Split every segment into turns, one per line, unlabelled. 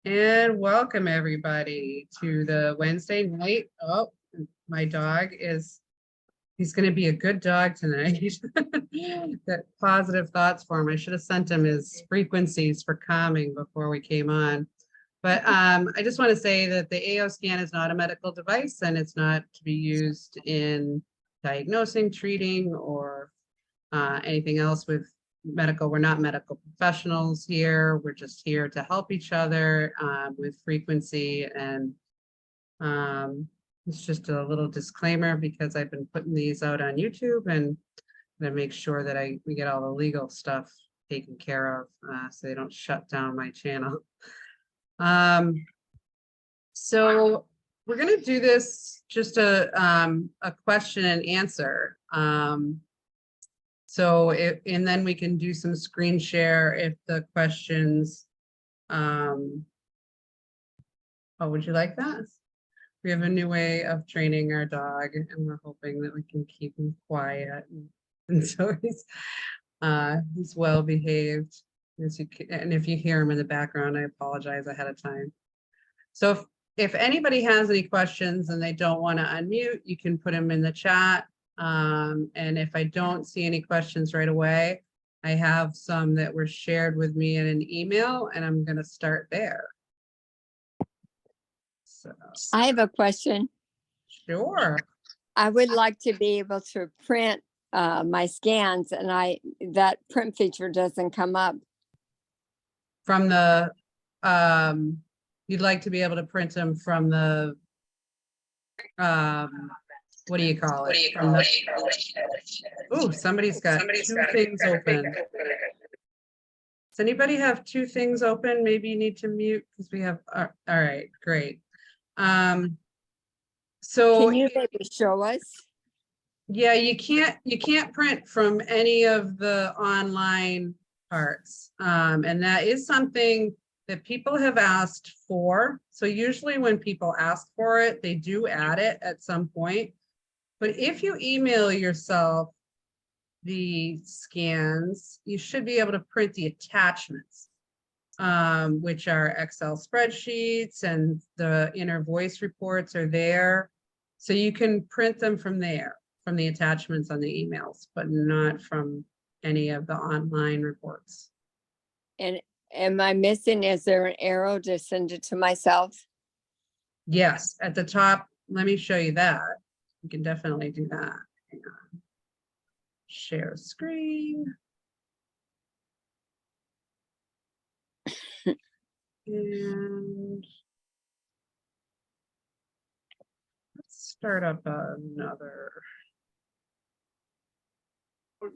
And welcome everybody to the Wednesday night. Oh, my dog he's going to be a good dog tonight. Got positive thoughts for him. I should have sent him his frequencies for calming before we came on. But I just want to say that the AO scan is not a medical device and it's not to be used in diagnosing, treating, or anything else with medical. We're not medical professionals here. We're just here to help each other with frequency. And it's just a little disclaimer because I've been putting these out on YouTube and to make sure that we get all the legal stuff taken care of so they don't shut down my channel. So we're going to do this just a question and answer. And then we can do some screen share if the questions, oh, would you like that? We have a new way of training our dog and we're hoping that we can keep him quiet. And so he's well behaved. And if you hear him in the background, I apologize ahead of time. So if anybody has any questions and they don't want to unmute, you can put them in the chat. And if I don't see any questions right away, I have some that were shared with me in an email and I'm going to start there. So,
I have a question.
sure.
I would like to be able to print my scans, and that print feature doesn't come up.
From the, you'd like to be able to print them from the, what do you call it? Oh, somebody's got two things open. Does anybody have two things open? Maybe you need to mute because we have, all right, great. So
Can you maybe show us?
yeah, you can't print from any of the online parts. And that is something that people have asked for. So usually when people ask for it, they do add it at some point. But if you email yourself the scans, you should be able to print the attachments, which are Excel spreadsheets, and the inner voice reports are there. So you can print them from there, from the attachments on the emails, but not from any of the online reports.
And am I missing, is there an arrow to send it to myself?
Yes, at the top, let me show you that. You can definitely do that. Hang on. Share screen. And let's start up another.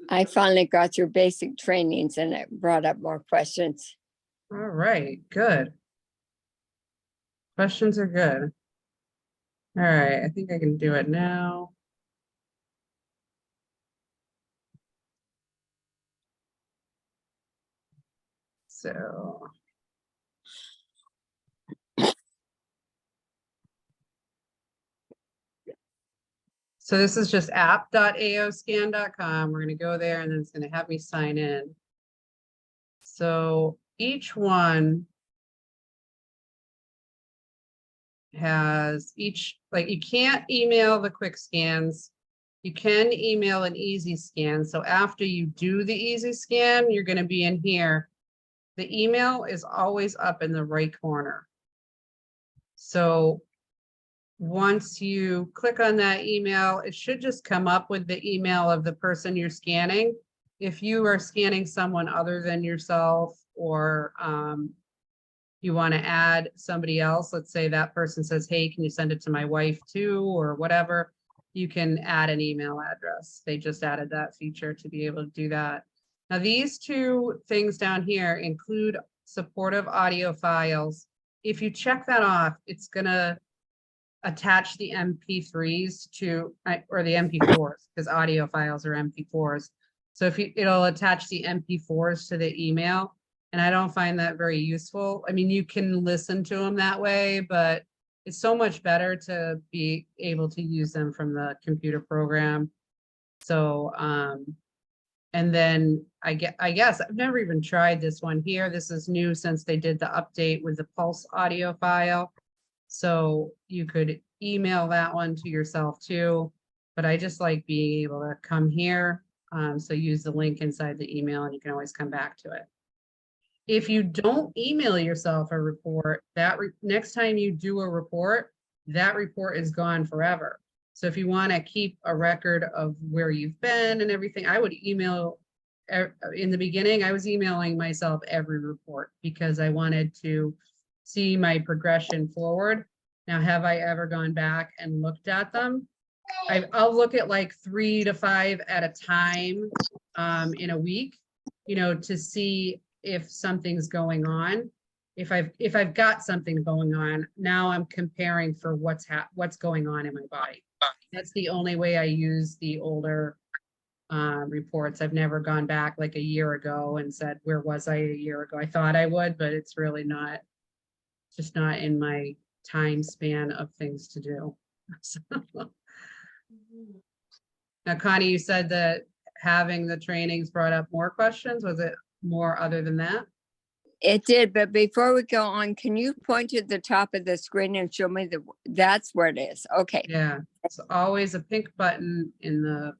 I finally got your basic trainings and it brought up more questions.
All right, good. Questions are good. All right, I think I can do it now. So this is just app.aoscan.com. We're going to go there and then it's going to have me sign in. So each one has like you can't email the quick scans. You can email an easy scan. So after you do the easy scan, you're going to be in here. The email is always up in the right corner. So once you click on that email, it should just come up with the email of the person you're scanning. If you are scanning someone other than yourself, or you want to add somebody else, let's say that person says, hey, can you send it to my wife too, or whatever, you can add an email address. They just added that feature to be able to do that. Now, these two things down here include supportive audio files. If you check that off, it's going to attach the MP3s to, or the MP4s, because audio files are MP4s. So if it'll attach the MP4s to the email, and I don't find that very useful. I mean, you can listen to them that way, but it's so much better to be able to use them from the computer program. So And then I guess I've never even tried this one here. This is new since they did the update with the Pulse audio file. So you could email that one to yourself too. But I just like being able to come here. So use the link inside the email and you can always come back to it. If you don't email yourself a report, next time you do a report, that report is gone forever. So if you want to keep a record of where you've been and everything, I would email. In the beginning, I was emailing myself every report because I wanted to see my progression forward. Now, have I ever gone back and looked at them? I'll look at like 3 to 5 at a time in a week, to see if something's going on. If I've got something going on, now I'm comparing for what's going on in my body. That's the only way I use the older reports. I've never gone back like a year ago and said, where was I a year ago? I thought I would, but it's really not, just not in my time span of things to do. Now, Connie, you said that having the trainings brought up more questions. Was it more other than that?
It did, but before we go on, can you point to the top of the screen and show me that's where it is? Okay.
Yeah, it's always a pink button in the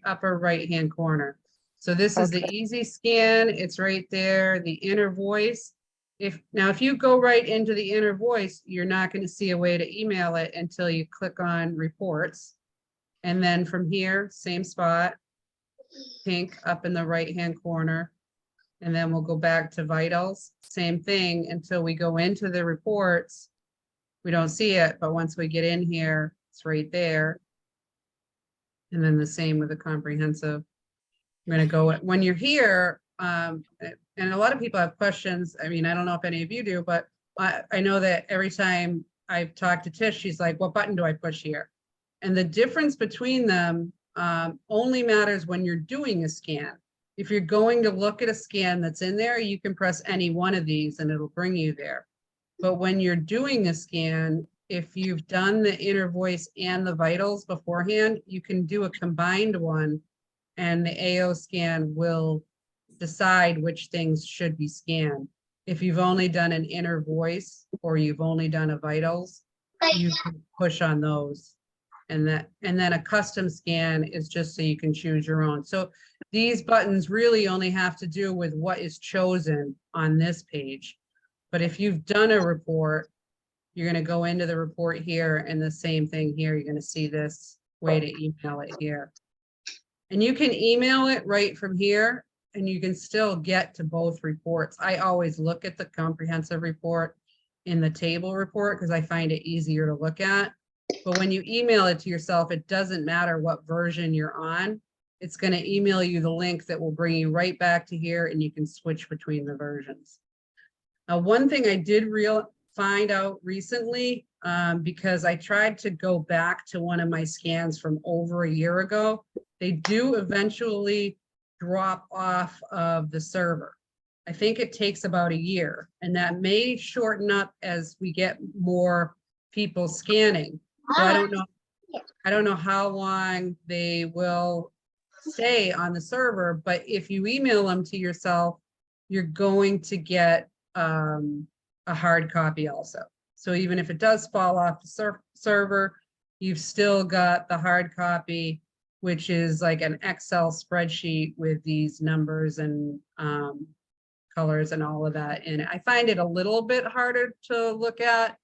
upper right-hand corner. So this is the easy scan. It's right there, the inner voice. If you go right into the inner voice, you're not going to see a way to email it until you click on reports. And then from here, same spot, pink up in the right-hand corner. And then we'll go back to vitals, same thing until we go into the reports. We don't see it, but once we get in here, it's right there. And then the same with the comprehensive. I'm going to go when you're here. And a lot of people have questions. I mean, I don't know if any of you do, but I know that every time I've talked to Tish, she's like, what button do I push here? And the difference between them only matters when you're doing a scan. If you're going to look at a scan that's in there, you can press any one of these and it'll bring you there. But when you're doing a scan, if you've done the inner voice and the vitals beforehand, you can do a combined one and the AO scan will decide which things should be scanned. If you've only done an inner voice or you've only done a vitals, you can push on those. And then a custom scan is just so you can choose your own. So these buttons really only have to do with what is chosen on this page. But if you've done a report, you're going to go into the report here and the same thing here. You're going to see this way to email it here. And you can email it right from here and you can still get to both reports. I always look at the comprehensive report in the table report because I find it easier to look at. But when you email it to yourself, it doesn't matter what version you're on. It's going to email you the link that will bring you right back to here and you can switch between the versions. Now, one thing I did find out recently, because I tried to go back to one of my scans from over a year ago, they do eventually drop off of the server. I think it takes about a year, and that may shorten up as we get more people scanning. So I don't know how long they will stay on the server, but if you email them to yourself, you're going to get a hard copy also. So even if it does fall off the server, you've still got the hard copy, which is like an Excel spreadsheet with these numbers and colors and all of that in it. I find it a little bit harder to look at.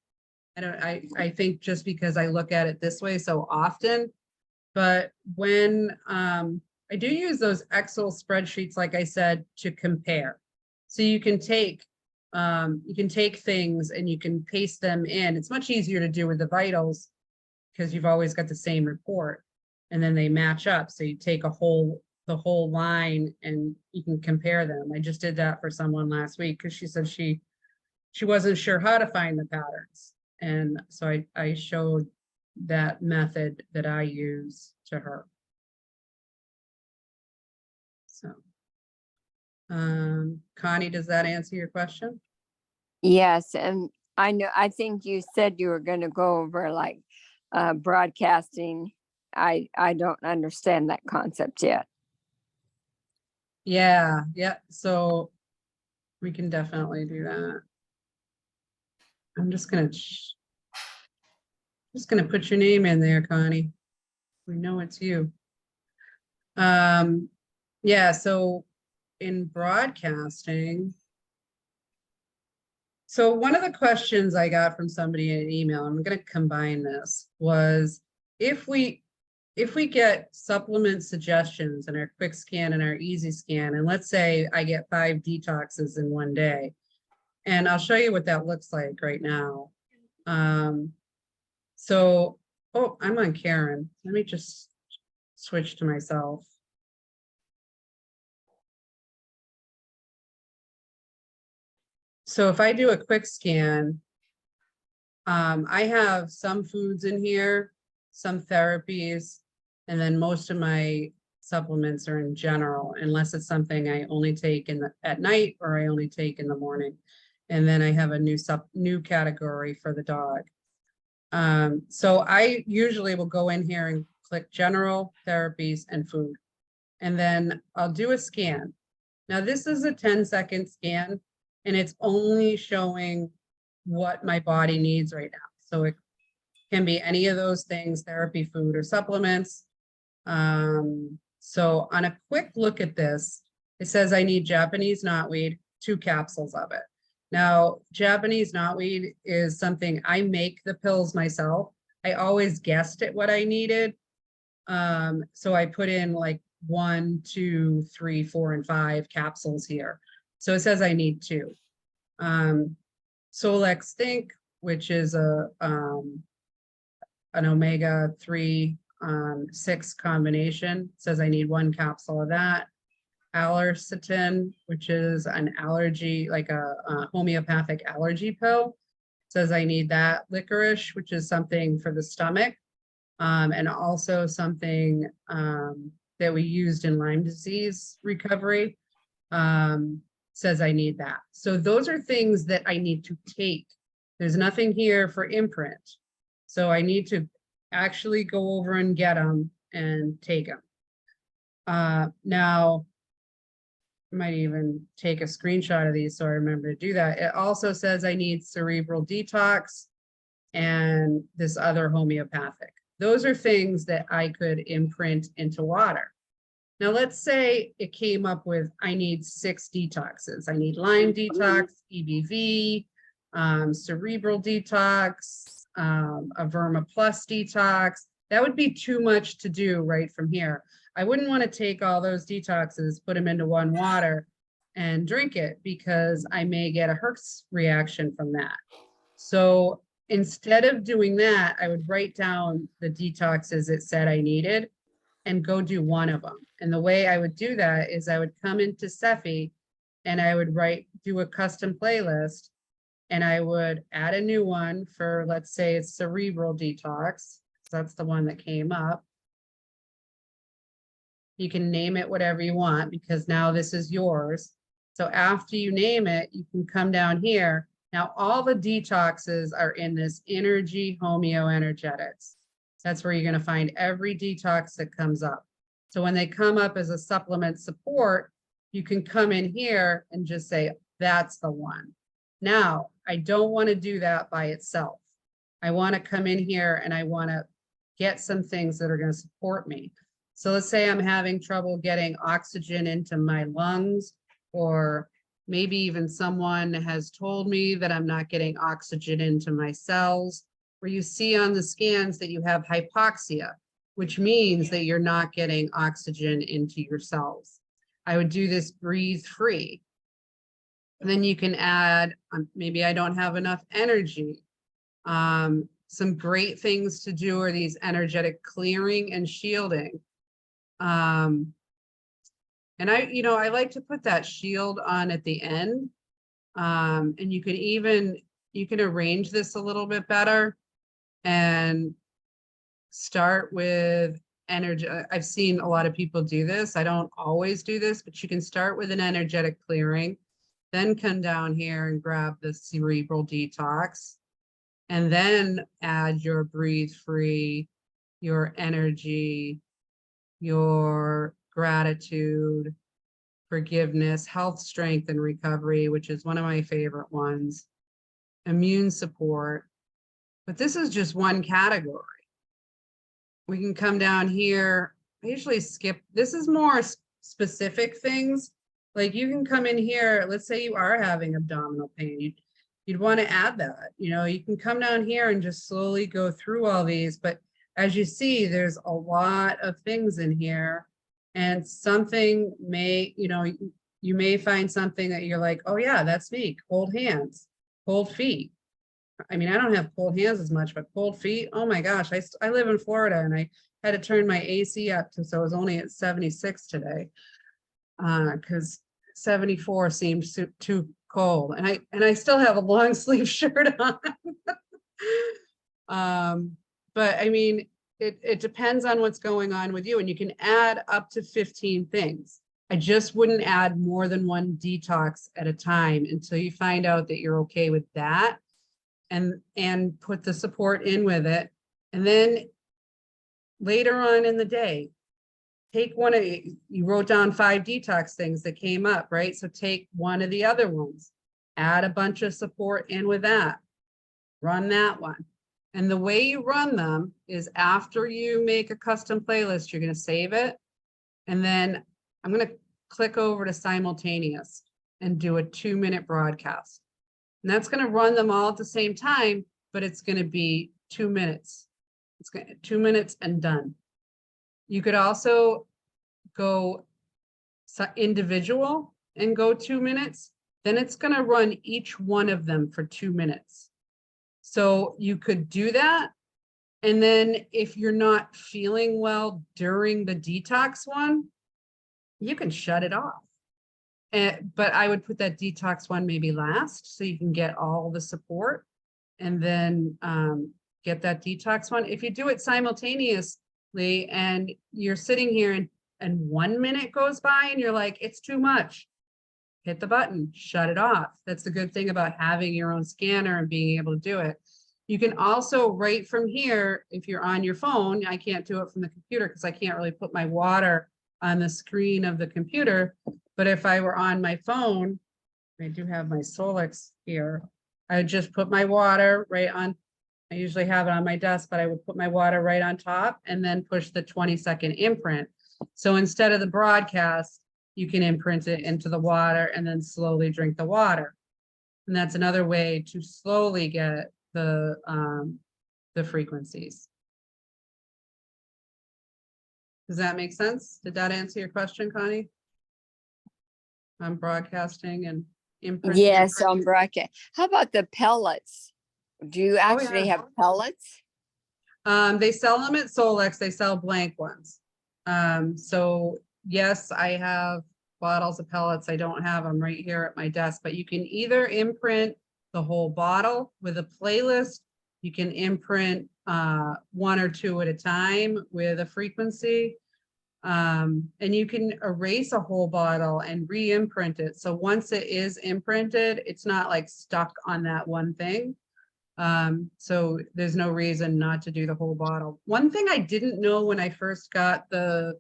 I think just because I look at it this way so often, but when I do use those Excel spreadsheets, like I said, to compare. So you can take things and you can paste them in. It's much easier to do with the vitals because you've always got the same report and then they match up. So you take the whole line and you can compare them. I just did that for someone last week because she said she wasn't sure how to find the patterns. And so I showed that method that I use to her. So, Connie, does that answer your question?
Yes, and I think you said you were going to go over like broadcasting. I don't understand that concept yet.
Yeah, yeah, so we can definitely do that. I'm just gonna put your name in there, Connie. We know it's you. Yeah, so in broadcasting. So one of the questions I got from somebody in an email, I'm gonna combine this, was if we get supplement suggestions in our quick scan and our easy scan, and let's say I get 5 detoxes in one day, and I'll show you what that looks like right now. So, oh, I'm on Karen. Let me just switch to myself. So if I do a quick scan, I have some foods in here, some therapies, and then most of my supplements are in general, unless it's something I only take at night or I only take in the morning. And then I have a new category for the dog. So I usually will go in here and click general, therapies, and food. And then I'll do a scan. Now this is a 10-second scan, and it's only showing what my body needs right now. So it can be any of those things, therapy, food, or supplements. So on a quick look at this, it says I need Japanese knotweed, 2 capsules of it. Now, Japanese knotweed is something I make the pills myself. I always guessed at what I needed. So I put in like 1, 2, 3, 4, and 5 capsules here. So it says I need 2. Solex Think, which is an omega-3 6 combination, says I need 1 capsule of that. Allercitin, which is an allergy, like a homeopathic allergy pill, says I need that. Licorice, which is something for the stomach, and also something that we used in Lyme disease recovery, says I need that. So those are things that I need to take. There's nothing here for imprint. So I need to actually go over and get them and take them. Now, I might even take a screenshot of these so I remember to do that. It also says I need cerebral detox and this other homeopathic. Those are things that I could imprint into water. Now, let's say it came up with, I need 6 detoxes. I need Lyme detox, EBV, cerebral detox, a Verma Plus detox. That would be too much to do right from here. I wouldn't want to take all those detoxes, put them into one water and drink it, because I may get a Herx reaction from that. So instead of doing that, I would write down the detoxes it said I needed and go do one of them. And the way I would do that is I would come into Cephi and I would do a custom playlist, and I would add a new one for, let's say it's cerebral detox. So that's the one that came up. You can name it whatever you want, because now this is yours. So after you name it, you can come down here. Now all the detoxes are in this energy homeo energetics. That's where you're going to find every detox that comes up. So when they come up as a supplement support, you can come in here and just say, that's the one. Now, I don't want to do that by itself. I want to come in here and I want to get some things that are going to support me. So let's say I'm having trouble getting oxygen into my lungs, or maybe even someone has told me that I'm not getting oxygen into my cells, where you see on the scans that you have hypoxia, which means that you're not getting oxygen into your cells. I would do this breathe free. And then you can add, maybe I don't have enough energy. Some great things to do are these energetic clearing and shielding. And I like to put that shield on at the end. And you can arrange this a little bit better and start with energy. I've seen a lot of people do this. I don't always do this, but you can start with an energetic clearing, then come down here and grab the cerebral detox, and then add your breathe free, your energy, your gratitude, forgiveness, health, strength, and recovery, which is one of my favorite ones, immune support. But this is just one category. We can come down here. I usually skip. This is more specific things. Like you can come in here, let's say you are having abdominal pain. You'd want to add that. You know, you can come down here and just slowly go through all these. But as you see, there's a lot of things in here. And something may, you know, you may find something that you're like, oh yeah, that's me. Cold hands, cold feet. I mean, I don't have cold hands as much, but cold feet, oh my gosh, I live in Florida and I had to turn my AC up to, so it was only at 76 today. Because 74 seems too cold. And I still have a long sleeve shirt on. But I mean, it depends on what's going on with you, and you can add up to 15 things. I just wouldn't add more than one detox at a time until you find out that you're okay with that, and put the support in with it. And then later on in the day, take one of, you wrote down 5 detox things that came up, right? So take one of the other ones, add a bunch of support in with that, run that one. And the way you run them is after you make a custom playlist, you're going to save it. And then I'm going to click over to simultaneous and do a 2-minute broadcast. And that's going to run them all at the same time, but it's going to be 2 minutes. It's going to 2 minutes and done. You could also go individual and go 2 minutes. Then it's going to run each one of them for 2 minutes. So you could do that. And then if you're not feeling well during the detox one, you can shut it off. But I would put that detox one maybe last so you can get all the support, and then get that detox one. If you do it simultaneously and you're sitting here and 1 minute goes by and you're like, it's too much, hit the button, shut it off. That's the good thing about having your own scanner and being able to do it. You can also, right from here, if you're on your phone, I can't do it from the computer because I can't really put my water on the screen of the computer. But if I were on my phone, I do have my Solix here, I would just put my water right on. I usually have it on my desk, but I would put my water right on top and then push the 20-second imprint. So instead of the broadcast, you can imprint it into the water and then slowly drink the water. And that's another way to slowly get the frequencies. Does that make sense? Did that answer your question, Connie? I'm broadcasting and imprinting.
Yes, on broadcast. How about the pellets? Do you actually have pellets?
They sell them at Solix. They sell blank ones. So yes, I have bottles of pellets. I don't have them right here at my desk, but you can either imprint the whole bottle with a playlist. You can imprint 1 or 2 at a time with a frequency. And you can erase a whole bottle and re-imprint it. So once it is imprinted, it's not like stuck on that one thing. So there's no reason not to do the whole bottle. One thing I didn't know when I first got the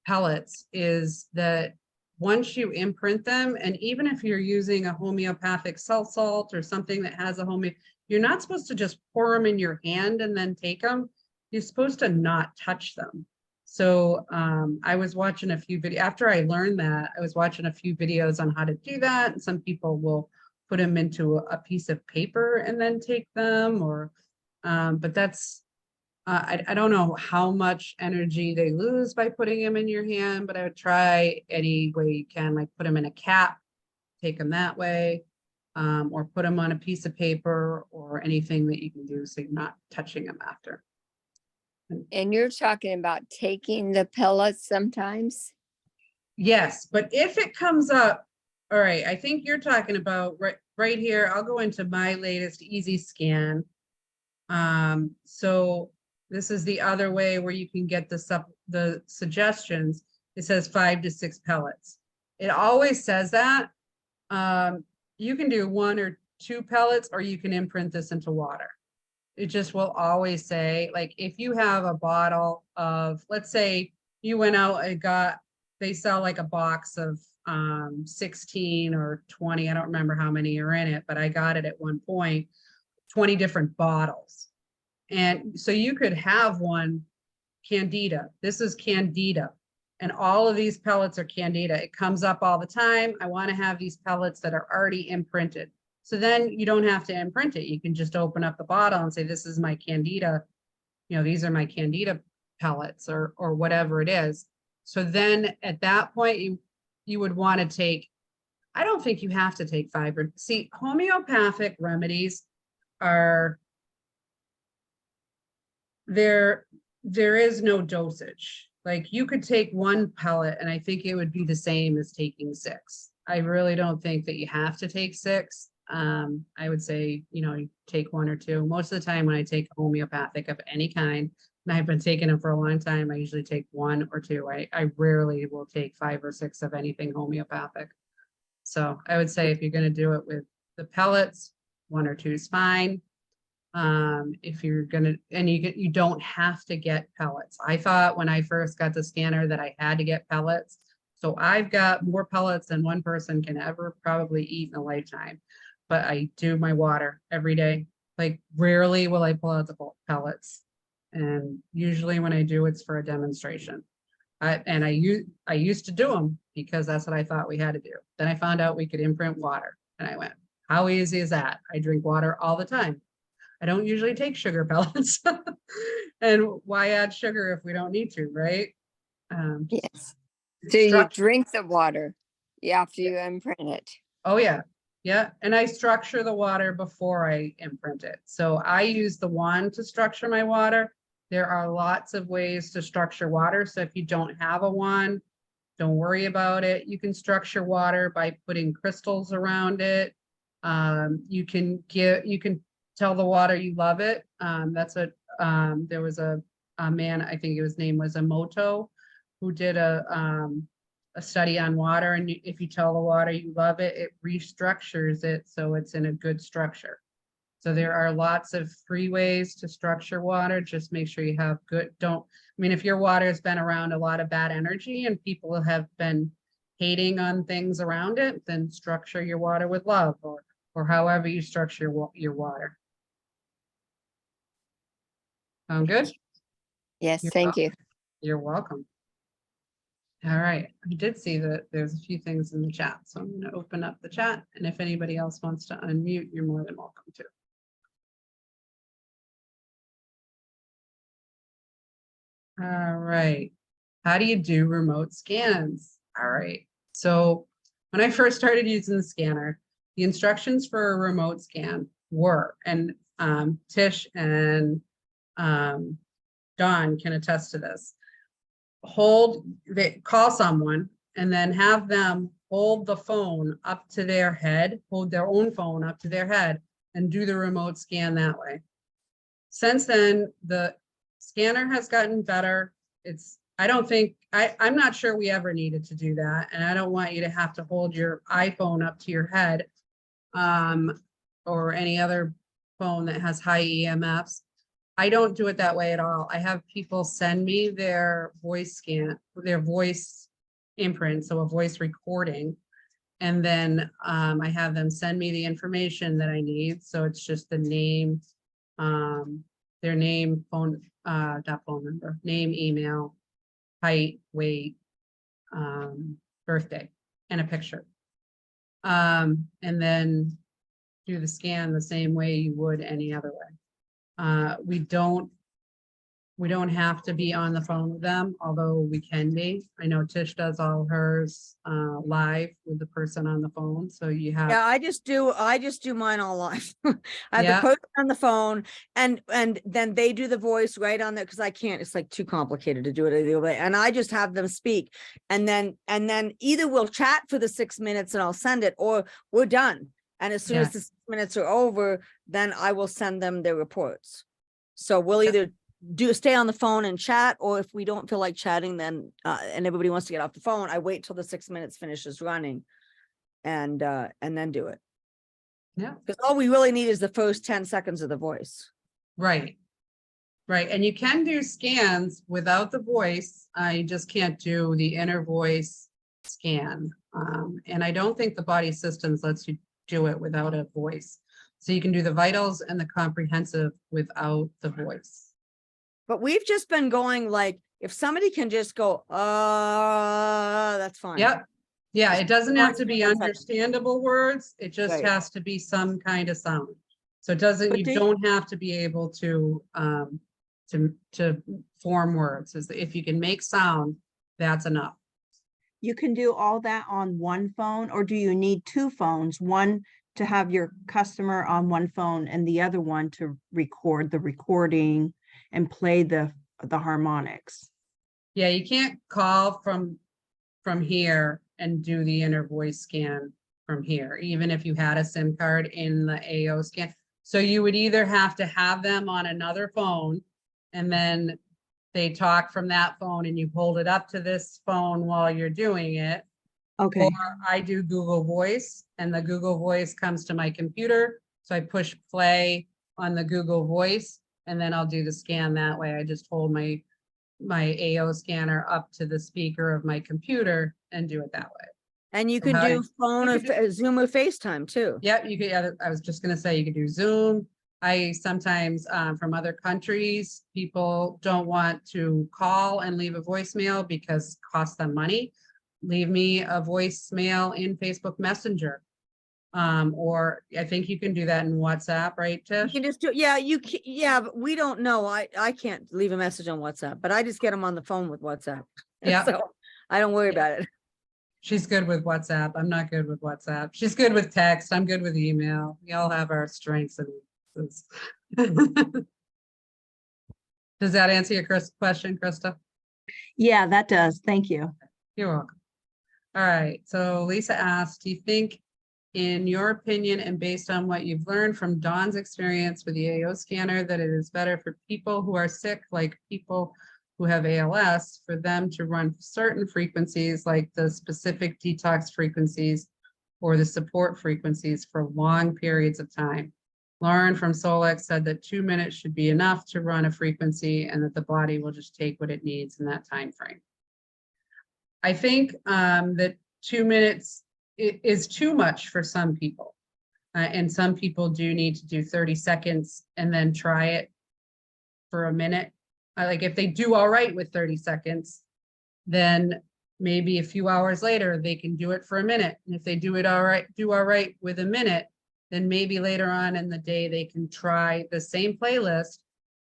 pellets is that once you imprint them, and even if you're using a homeopathic salt or something that has a you're not supposed to just pour them in your hand and then take them. You're supposed to not touch them. So I was watching a few videos. After I learned that, I was watching a few videos on how to do that. And some people will put them into a piece of paper and then take them, or but that's I don't know how much energy they lose by putting them in your hand, but I would try any way you can, like put them in a cap, take them that way, or put them on a piece of paper or anything that you can do so you're not touching them after.
And you're talking about taking the pellets sometimes? Yes,
but if it comes up, all right, I think you're talking about right here. I'll go into my latest easy scan. So this is the other way where you can get the suggestions. It says 5 to 6 pellets. It always says that. You can do 1 or 2 pellets, or you can imprint this into water. It just will always say, like, if you have a bottle of, let's say you went out and got, they sell like a box of 16 or 20, I don't remember how many are in it, but I got it at one point, 20 different bottles. And so you could have one Candida. This is Candida. And all of these pellets are Candida. It comes up all the time. I want to have these pellets that are already imprinted. So then you don't have to imprint it. You can just open up the bottle and say, this is my Candida. You know, these are my Candida pellets or whatever it is. So then at that point, you would want to take, I don't think you have to take fiber. See, homeopathic remedies are, there is no dosage. Like you could take one pellet and I think it would be the same as taking 6. I really don't think that you have to take 6. I would say, you know, you take 1 or 2. Most of the time when I take homeopathic of any kind, and I've been taking them for a long time, I usually take 1 or 2. I rarely will take 5 or 6 of anything homeopathic. So I would say if you're going to do it with the pellets, 1 or 2 is fine. If you're gonna, and you don't have to get pellets. I thought when I first got the scanner that I had to get pellets. So I've got more pellets than one person can ever probably eat in a lifetime. But I do my water every day. Like rarely will I pull out the pellets. And usually when I do, it's for a demonstration. I used to do them because that's what I thought we had to do. Then I found out we could imprint water. And I went, how easy is that? I drink water all the time. I don't usually take sugar pellets. And why add sugar if we don't need to, right?
Yes. So you drink the water after you imprint it.
Oh yeah. Yeah. And I structure the water before I imprint it. So I use the wand to structure my water. There are lots of ways to structure water. So if you don't have a wand, don't worry about it. You can structure water by putting crystals around it. You can tell the water you love it. That's what there was a man, I think his name was Emoto, who did a study on water. And if you tell the water you love it, it restructures it so it's in a good structure. So there are lots of free ways to structure water. Just make sure you have good, I mean, if your water has been around a lot of bad energy and people have been hating on things around it, then structure your water with love or however you structure your water. Sound good?
Yes, thank you.
You're welcome. All right, I did see that there's a few things in the chat, so I'm going to open up the chat, and if anybody else wants to unmute, you're more than welcome to. All right, how do you do remote scans? All right, so when I first started using the scanner, the instructions for a remote scan were, and Tish and Dawn can attest to this, call someone and then have them hold the phone up to their head, hold their own phone up to their head and do the remote scan that way. Since then, the scanner has gotten better. I'm not sure we ever needed to do that. And I don't want you to have to hold your iPhone up to your head or any other phone that has high EMFs. I don't do it that way at all. I have people send me their voice scan, their voice imprint, so a voice recording. And then I have them send me the information that I need. So it's just the name, their name, phone, not phone number, name, email, height, weight, birthday, and a picture. And then do the scan the same way you would any other way. We don't have to be on the phone with them, although we can be. I know Tish does all hers live with the person on the phone. So you have.
Yeah, I just do mine all live. I have
Yeah.
the person on the phone and then they do the voice right on there because I can't, it's like too complicated to do it the other way. And I just have them speak and then either we'll chat for the 6 minutes and I'll send it or we're done. And as soon as the 6 minutes are over, then I will send them their reports. So we'll either stay on the phone and chat, or if we don't feel like chatting, then and everybody wants to get off the phone, I wait till the 6 minutes finishes running and then do it.
Yeah.
Because all we really need is the first 10 seconds of the voice.
Right. Right, and you can do scans without the voice. You just can't do the inner voice scan. And I don't think the Body Systems lets you do it without a voice. So you can do the vitals and the comprehensive without the voice.
But we've just been going like, if somebody can just go, that's fine.
Yep. Yeah, it doesn't have to be
1 second.
understandable words. It just
Right.
has to be some kind of sound. So it doesn't,
But
you
do-
don't have to be able to form words. If you can make sound, that's enough.
You can do all that on one phone, or do you need two phones? One to have your customer on one phone and the other one to record the recording and play the harmonics?
Yeah, you can't call from here and do the inner voice scan from here, even if you had a SIM card in the AO scan. So you would either have to have them on another phone and then they talk from that phone and you hold it up to this phone while you're doing it.
Okay,
Or I do Google Voice and the Google Voice comes to my computer. So I push play on the Google Voice and then I'll do the scan that way. I just hold my AO scanner up to the speaker of my computer and do it that way.
And you
So
can
how
do
do-
phone
you
or
could
Zoom or FaceTime too.
Yep, you could, yeah, I was just gonna say, you could do Zoom. I sometimes, from other countries, people don't want to call and leave a voicemail because it costs them money. Leave me a voicemail in Facebook Messenger. Or I think you can do that in WhatsApp, right,
You
Tish?
can just do, yeah, yeah, but we don't know. I can't leave a message on WhatsApp, but I just get them on the phone with WhatsApp.
Yeah.
So I don't worry
Yeah.
about it.
She's good with WhatsApp. I'm not good with WhatsApp. She's good with text. I'm good with email. We all have our strengths and weaknesses. Does that answer your question, Krista?
yeah, that does. Thank you.
You're welcome. All right, so Lisa asked, do you think, in your opinion, and based on what you've learned from Dawn's experience with the AO scanner, that it is better for people who are sick, like people who have ALS, for them to run certain frequencies, like the specific detox frequencies or the support frequencies for long periods of time? Lauren from Solex said that 2 minutes should be enough to run a frequency and that the body will just take what it needs in that time frame. I think that 2 minutes is too much for some people. And some people do need to do 30 seconds and then try it for a minute. Like if they do all right with 30 seconds, then maybe a few hours later, they can do it for a minute. And if they do all right with a minute, then maybe later on in the day, they can try the same playlist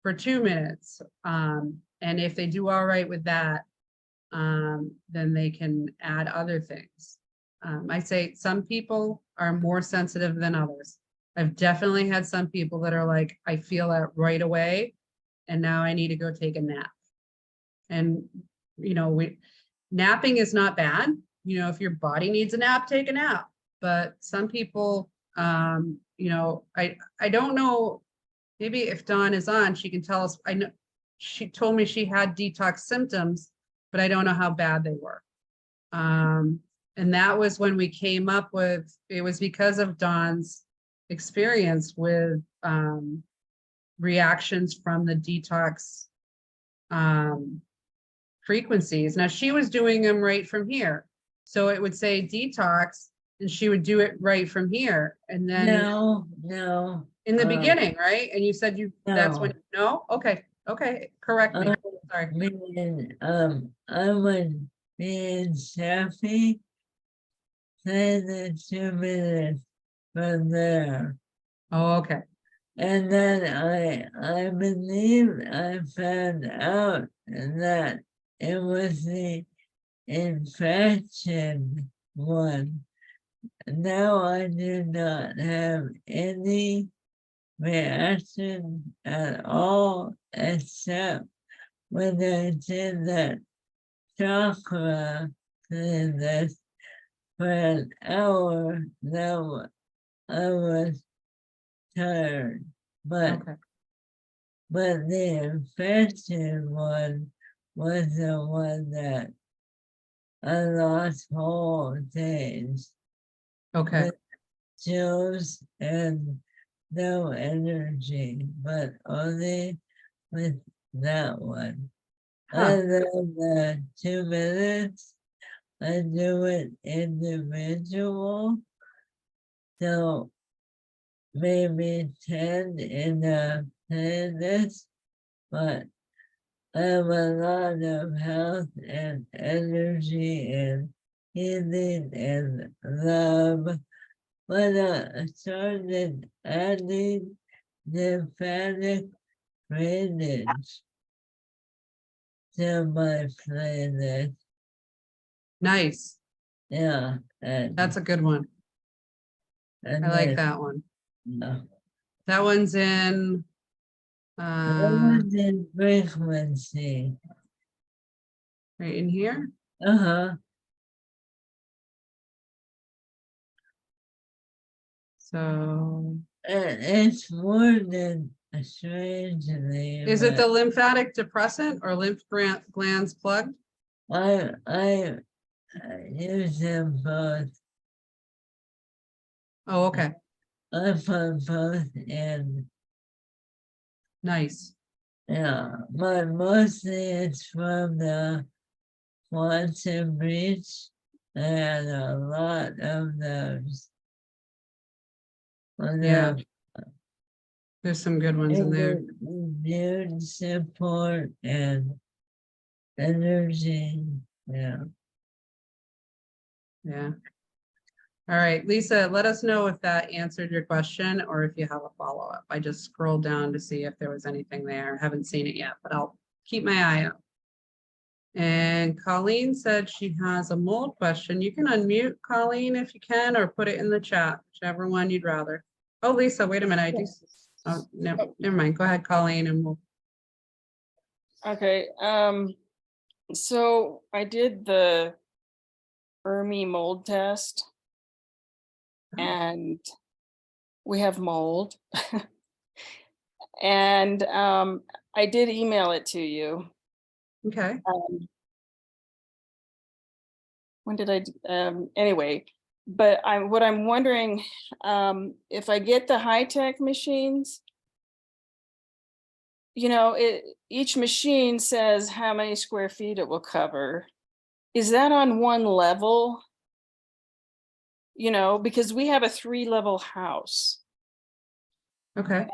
for 2 minutes. And if they do all right with that, then they can add other things. I say some people are more sensitive than others. I've definitely had some people that are like, I feel it right away, and now I need to go take a nap. And, you know, napping is not bad. You know, if your body needs a nap, take a nap. But some people, you know, I don't know, maybe if Dawn is on, she can tell us. I know she told me she had detox symptoms, but I don't know how bad they were. And that was when we came up with, it was because of Dawn's experience with reactions from the detox frequencies. Now she was doing them right from here. So it would say detox and she would do it right from here. And then
No.
in the beginning, right? And you said that's when, no? Okay, correct me. Sorry.
Meaning, I would be in Chaffee, say the 2 minutes from there.
Oh, okay.
And then I believe I found out that it was the infection one. Now I do not have any reaction at all, except when I did that chakra thing that for an hour, now I was tired. But
Okay.
the infection one was the one that I lost whole days.
Okay.
With chills and no energy, but only with that one.
Huh.
Other than the 2 minutes, I do it individual. So maybe 10 in a playlist, but I have a lot of health and energy and healing and love. But I started adding lymphatic drainage to my playlist.
Nice.
Yeah, and
That's a good one. I like that one. That one's in,
Limited frequency.
right in here.
Uh-huh.
So
And it's more than strangely.
is it the
but
lymphatic depressant or glands plugged?
I use them both.
Oh, okay,
I put both in.
nice.
Yeah, but mostly it's from the quantum breach. I had a lot of those.
Yeah. There's some good ones in there.
Immune support and energy. Yeah.
Yeah. All right, Lisa, let us know if that answered your question or if you have a follow-up. I just scrolled down to see if there was anything there. Haven't seen it yet, but I'll keep my eye out. And Colleen said she has a mold question. You can unmute Colleen if you can, or put it in the chat, whichever one you'd rather. Oh, Lisa, wait a minute. I do. Oh, no, never mind. Go ahead, Colleen, and we'll.
Okay, so I did the ERMI mold test. And we have mold. And I did email it to you.
Okay.
When did I, anyway, but what I'm wondering, if I get the high-tech machines, you know, each machine says how many square feet it will cover. Is that on one level? You know, because we have a 3-level house
Okay.
and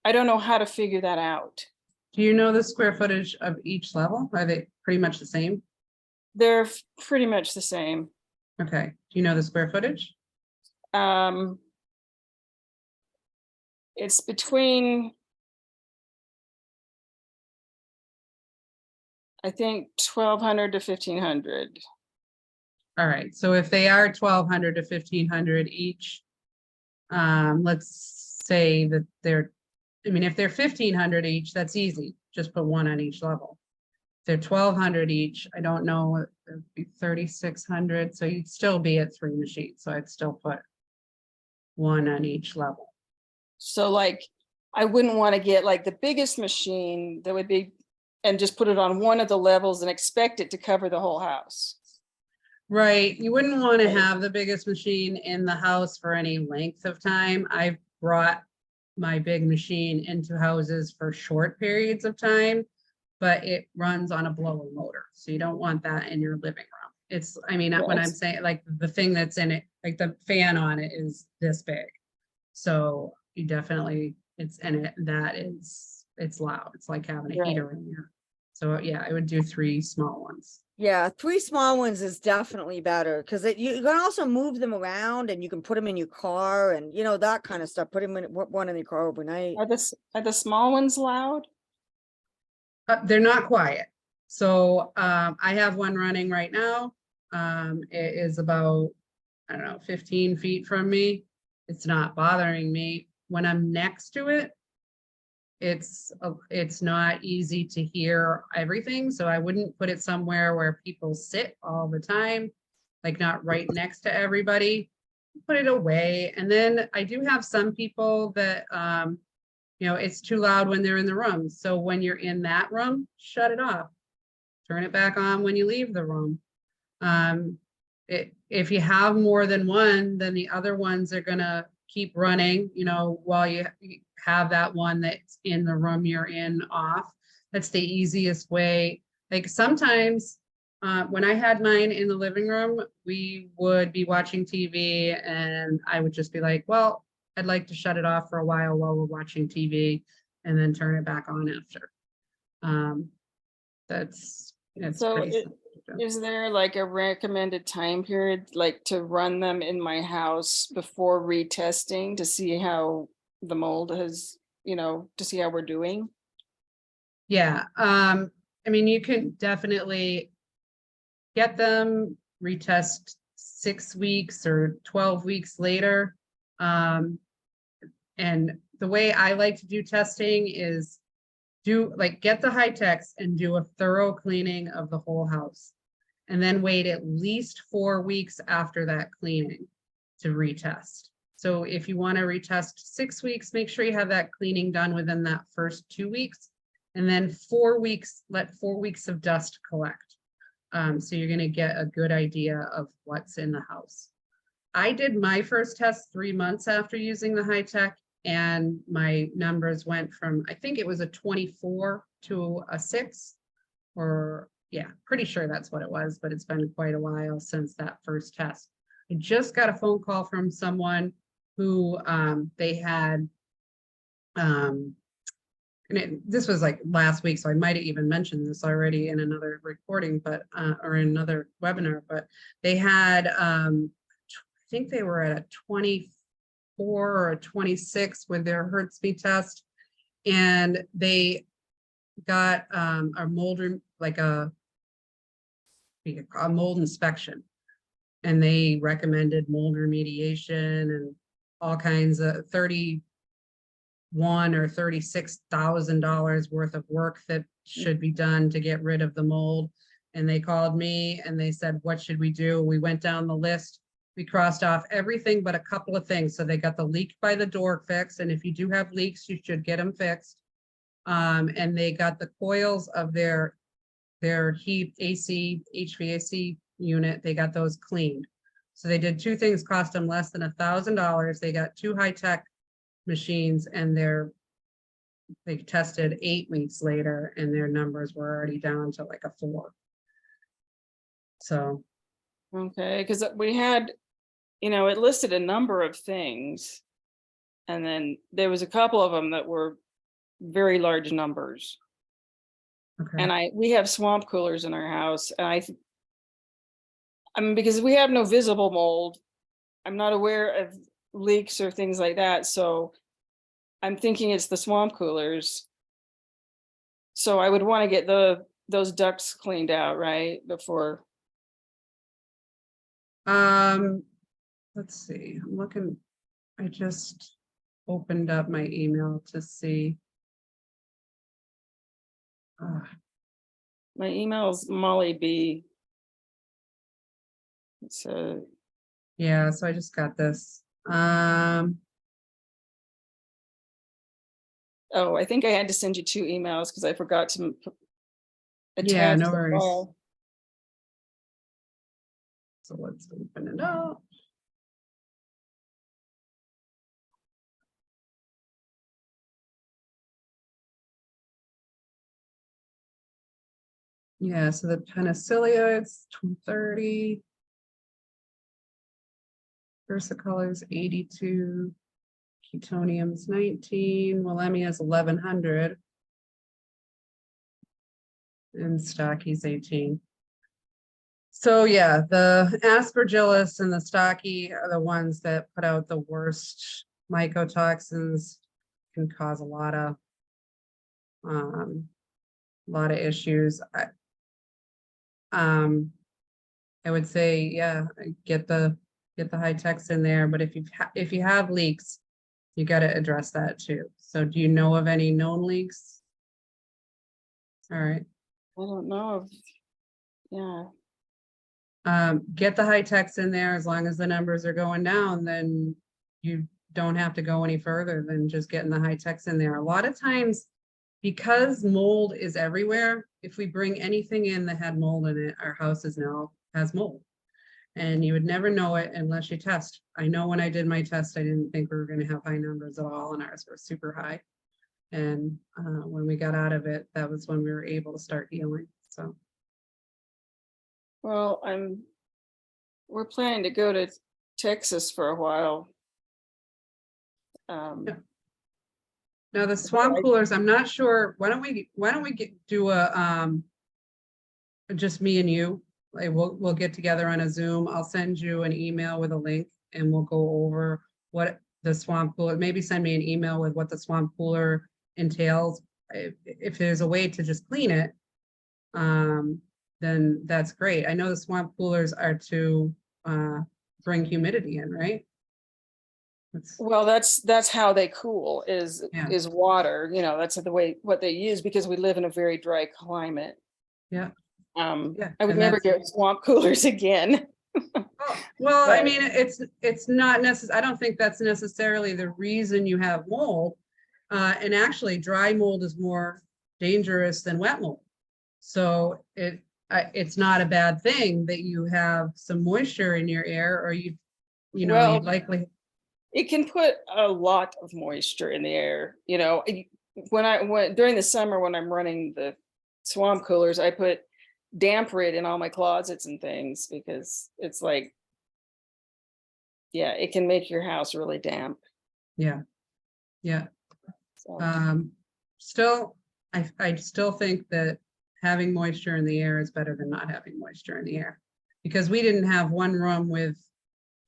I don't know how to figure that out.
Do you know the square footage of each level? Are they pretty much the same?
They're pretty much the same.
Okay. Do you know the square footage?
It's between, I think, 1,200 to 1,500.
All right, so if they are 1,200 to 1,500 each, let's say that they're, I mean, if they're 1,500 each, that's easy. Just put one on each level. If they're 1,200 each, I don't know, it'd be 3,600. So you'd still be at 3 machines. So I'd still put one on each level.
So like, I wouldn't want to get like the biggest machine that would be, and just put it on one of the levels and expect it to cover the whole house.
Right, you wouldn't want to have the biggest machine in the house for any length of time. I've brought my big machine into houses for short periods of time, but it runs on a blower motor. So you don't want that in your living room. It's, I mean, when I'm saying like the thing that's in it, like the fan on it is this big. So you definitely, it's in it, it's loud. It's like having a heater in here. So yeah, I would do 3 small ones.
Yeah, 3 small ones is definitely better because you can also move them around and you can put them in your car and you know that kind of stuff. Put them in one in your car overnight.
Are the small ones loud?
They're not quiet. So I have one running right now. It is about, I don't know, 15 feet from me. It's not bothering me. When I'm next to it, it's not easy to hear everything. So I wouldn't put it somewhere where people sit all the time, like not right next to everybody. Put it away. And then I do have some people that, you know, it's too loud when they're in the room. So when you're in that room, shut it off. Turn it back on when you leave the room. If you have more than one, then the other ones are gonna keep running, you know, while you have that one that's in the room you're in off. That's the easiest way. Like sometimes, when I had mine in the living room, we would be watching TV and I would just be like, well, I'd like to shut it off for a while we're watching TV and then turn it back on after. It's
So
pretty simple to do.
is there like a recommended time period, like to run them in my house before retesting to see how the mold has, you know, to see how we're doing?
Yeah, I mean, you can definitely get them retest 6 weeks or 12 weeks later. And the way I like to do testing is get the high techs and do a thorough cleaning of the whole house. And then wait at least 4 weeks after that cleaning to retest. So if you want to retest 6 weeks, make sure you have that cleaning done within that first 2 weeks. And then 4 weeks, let 4 weeks of dust collect. So you're going to get a good idea of what's in the house. I did my first test 3 months after using the high tech, and my numbers went from, I think it was a 24 to a 6, or yeah, pretty sure that's what it was, but it's been quite a while since that first test. I just got a phone call from someone who they had, this was like last week, so I might have even mentioned this already in another recording, but or in another webinar, but they had, I think they were at a 24 or a 26 with their Hertzspeed test, and they got a mold, like a mold inspection, and they recommended mold remediation and all kinds of $31,000 or $36,000 worth of work that should be done to get rid of the mold. And they called me and they said, what should we do? We went down the list. We crossed off everything but a couple of things. So they got the leak by the door fixed. And if you do have leaks, you should get them fixed. And they got the coils of their heat AC, HVAC unit. They got those cleaned. So they did 2 things, cost them less than $1,000. They got 2 high-tech machines, and they tested 8 weeks later and their numbers were already down to like a 4. So.
Okay, because we had, you know, it listed a number of things. And then there was a couple of them that were very large numbers.
Okay.
And we have swamp coolers in our house. And I mean, because we have no visible mold, I'm not aware of leaks or things like that. So I'm thinking it's the swamp coolers. So I would want to get those ducts cleaned out, right? Before.
Let's see, I'm looking, I just opened up my email to see.
My email's Molly B. So
Yeah, so I just got this.
oh, I think I had to send you 2 emails because I forgot to attach.
Yeah, no
the
worries.
file.
So let's open it up. Yeah, so the Penicilia, it's 230. Versicolor is 82. Ketonium's 19. Willemia is 1100. And Stocky's 18. So yeah, the Aspergillus and the Stocky are the ones that put out the worst mycotoxins, can cause a lot of issues. I would say, yeah, get the high techs in there, but if you have leaks, you got to address that too. So do you know of any known leaks? All right.
I don't know. Yeah.
Get the high techs in there. As long as the numbers are going down, then you don't have to go any further than just getting the high techs in there. A lot of times, because mold is everywhere, if we bring anything in that had mold in it, our house now has mold. And you would never know it unless you test. I know when I did my test, I didn't think we were gonna have high numbers at all, and ours were super high. And when we got out of it, that was when we were able to start healing, so.
Well, we're planning to go to Texas for a while.
Yeah. Now the swamp coolers, I'm not sure, why don't we do a, just me and you? Like we'll get together on a Zoom. I'll send you an email with a link and we'll go over what the swamp cooler, maybe send me an email with what the swamp cooler entails. If there's a way to just clean it, then that's great. I know the swamp coolers are to bring humidity in, right?
Well, that's how they cool is
Yeah.
water, that's what they use because we live in a very dry climate.
Yeah. Yeah,
I would
and
never
that's-
get swamp coolers again.
Well, I
But-
mean, it's not necessary. I don't think that's necessarily the reason you have mold. And actually dry mold is more dangerous than wet mold. So it's not a bad thing that you have some moisture in your air, or you know,
Well,
you'd likely,
It can put a lot of moisture in the air, when during the summer, when I'm running the swamp coolers, I put damp rid in all my closets and things because it's like, yeah, it can make your house really damp.
yeah. Yeah.
So,
Still, I still think that having moisture in the air is better than not having moisture in the air. Because we didn't have one room with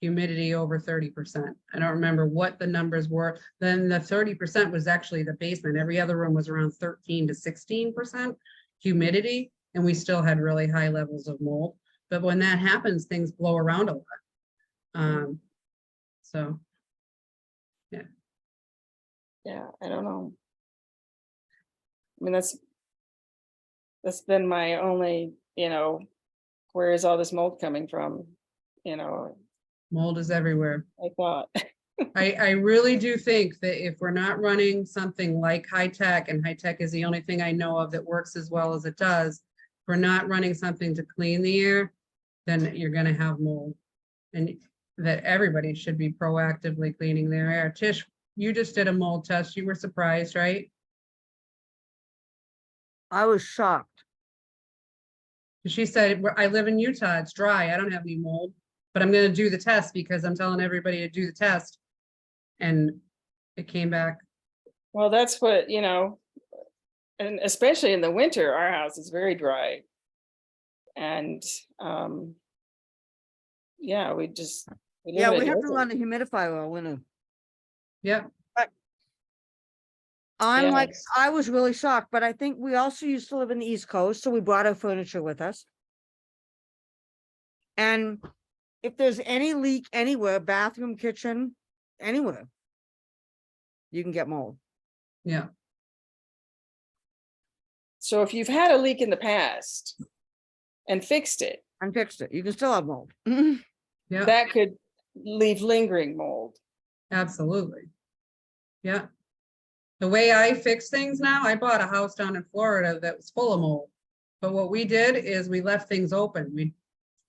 humidity over 30%. I don't remember what the numbers were. Then the 30% was actually the basement. Every other room was around 13 to 16% humidity, and we still had really high levels of mold. But when that happens, things blow around a lot. So,
yeah, I don't know. I mean, that's been my only, where is all this mold coming from?
mold is everywhere.
I thought,
I really do think that if we're not running something like high tech, and high tech is the only thing I know of that works as well as it does, if we're not running something to clean the air, then you're gonna have mold. And that everybody should be proactively cleaning their air. Tish, you just did a mold test. You were surprised, right?
I was shocked.
She said, I live in Utah, it's dry, I don't have any mold, but I'm gonna do the test because I'm telling everybody to do the test. And it came back,
well, that's what, and especially in the winter, our house is very dry. And, yeah, we
Yeah,
live in
we
a
have to
desert.
run a humidifier all winter.
yeah,
I'm like,
Yes.
I was really shocked, but I think we also used to live in the East Coast, so we brought our furniture with us. And if there's any leak anywhere, bathroom, kitchen, anywhere, you can get mold.
yeah,
So if you've had a leak in the past and fixed it,
And fixed it. You can still have mold.
yeah,
that could leave lingering mold.
absolutely. Yeah. The way I fix things now, I bought a house down in Florida that was full of mold. But what we did is we left things open.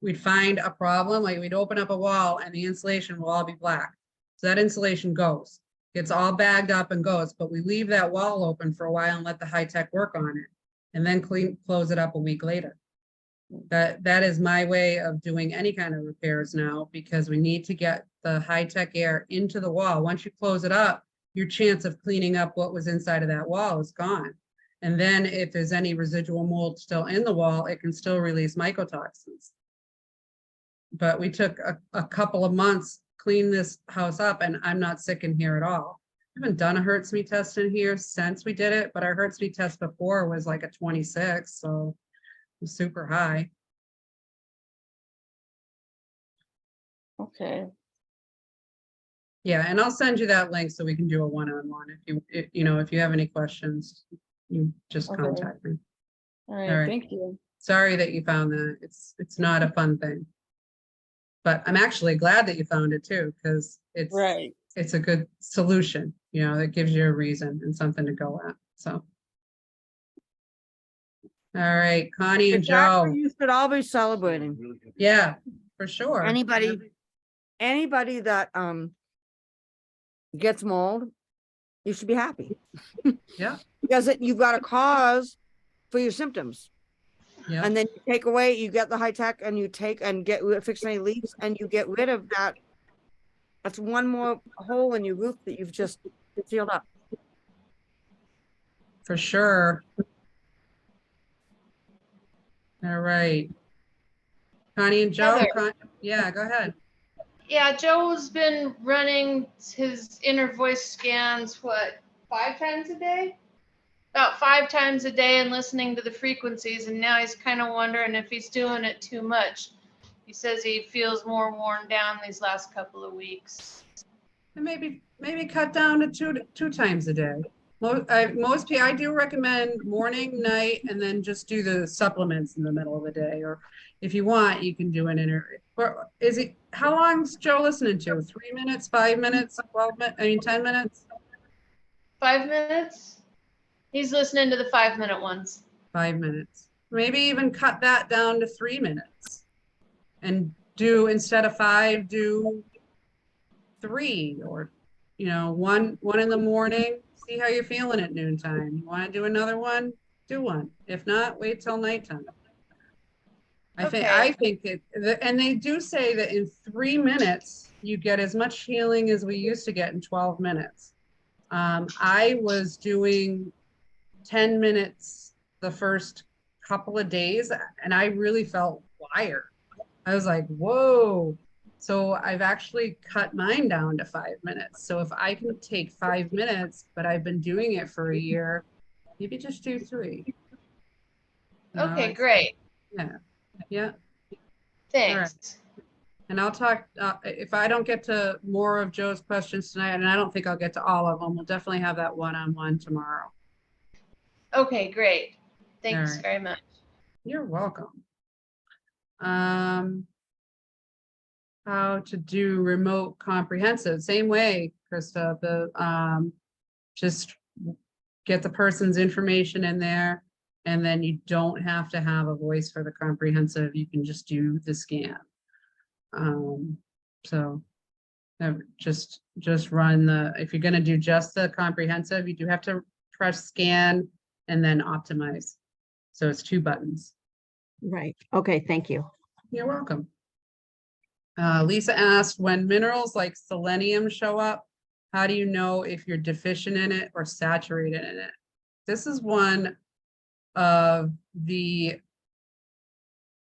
We'd find a problem, like we'd open up a wall and the insulation will all be black. So that insulation goes, gets all bagged up and goes, but we leave that wall open for a while and let the high tech work on it. And then close it up a week later. That is my way of doing any kind of repairs now, because we need to get the high tech air into the wall. Once you close it up, your chance of cleaning up what was inside of that wall is gone. And then if there's any residual mold still in the wall, it can still release mycotoxins. But we took a couple of months, clean this house up, and I'm not sick in here at all. I haven't done a Hertzsprung test in here since we did it, but our Hertzsprung test before was like a 26, so it was super high.
Okay.
Yeah, and I'll send you that link so we can do a one-on-one. If you have any questions, you just
Okay.
contact me.
All right.
All right.
Thank you.
Sorry that you found that. It's not a fun thing. But I'm actually glad that you found it too, because
Right.
it's a good solution, that gives you a reason and something to go at, so. All right, Connie and
Exactly,
Joe.
you should all be celebrating.
Yeah, For sure.
Anybody that gets mold, you should be happy.
Yeah.
Because you've got a cause for your symptoms.
Yeah.
And then you take away, you get the high tech and you take and fix any leaks and you get rid of that. That's one more hole in your roof that you've just sealed up.
For sure. All right. Connie and Joe,
Heather.
yeah, go ahead.
Yeah, Joe's been running his inner voice scans, what, 5 times a day? About 5 times a day and listening to the frequencies, and now he's kind of wondering if he's doing it too much. He says he feels more worn down these last couple of weeks.
And maybe cut down to two times a day. Most people, I do recommend morning, night, and then just do the supplements in the middle of the day. Or if you want, you can do an or is it, how long's Joe listening to? 3 minutes, 5 minutes, 12 minutes, 10 minutes?
5 minutes? He's listening to the 5-minute ones.
5 minutes. Maybe even cut that down to 3 minutes. And do, instead of 5, do 3, or, one in the morning. See how you're feeling at noontime. You want to do another one? Do one. If not, wait till nighttime. I think and they do say that in 3 minutes, you get as much healing as we used to get in 12 minutes. I was doing 10 minutes the first couple of days, and I really felt wired. I was like, whoa. So I've actually cut mine down to 5 minutes. So if I can take 5 minutes, but I've been doing it for a year, maybe just do 3.
Okay, great.
Yeah.
Thanks.
And I'll talk, if I don't get to more of Joe's questions tonight, and I don't think I'll get to all of them, we'll definitely have that one-on-one tomorrow.
Okay, great. Thanks
right.
very much.
You're welcome. How to do remote comprehensive, same way, Krista, just get the person's information in there, and then you don't have to have a voice for the comprehensive. You can just do the scan. So just run if you're going to do just the comprehensive, you do have to press scan and then optimize. So it's 2 buttons.
Right. Okay, thank you.
You're welcome. Lisa asked, when minerals like selenium show up, how do you know if you're deficient in it or saturated in it? This is one of the,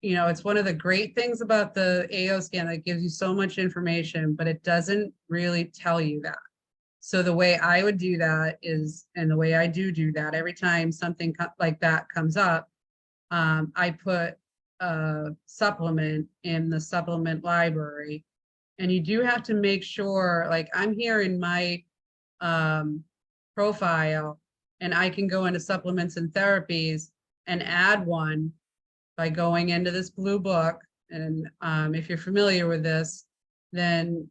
it's one of the great things about the AO scan that gives you so much information, but it doesn't really tell you that. So the way I would do that is, and the way I do that, every time something like that comes up, I put a supplement in the supplement library. And you do have to make sure, like I'm here in my profile, and I can go into supplements and therapies and add one by going into this blue book. And if you're familiar with this, then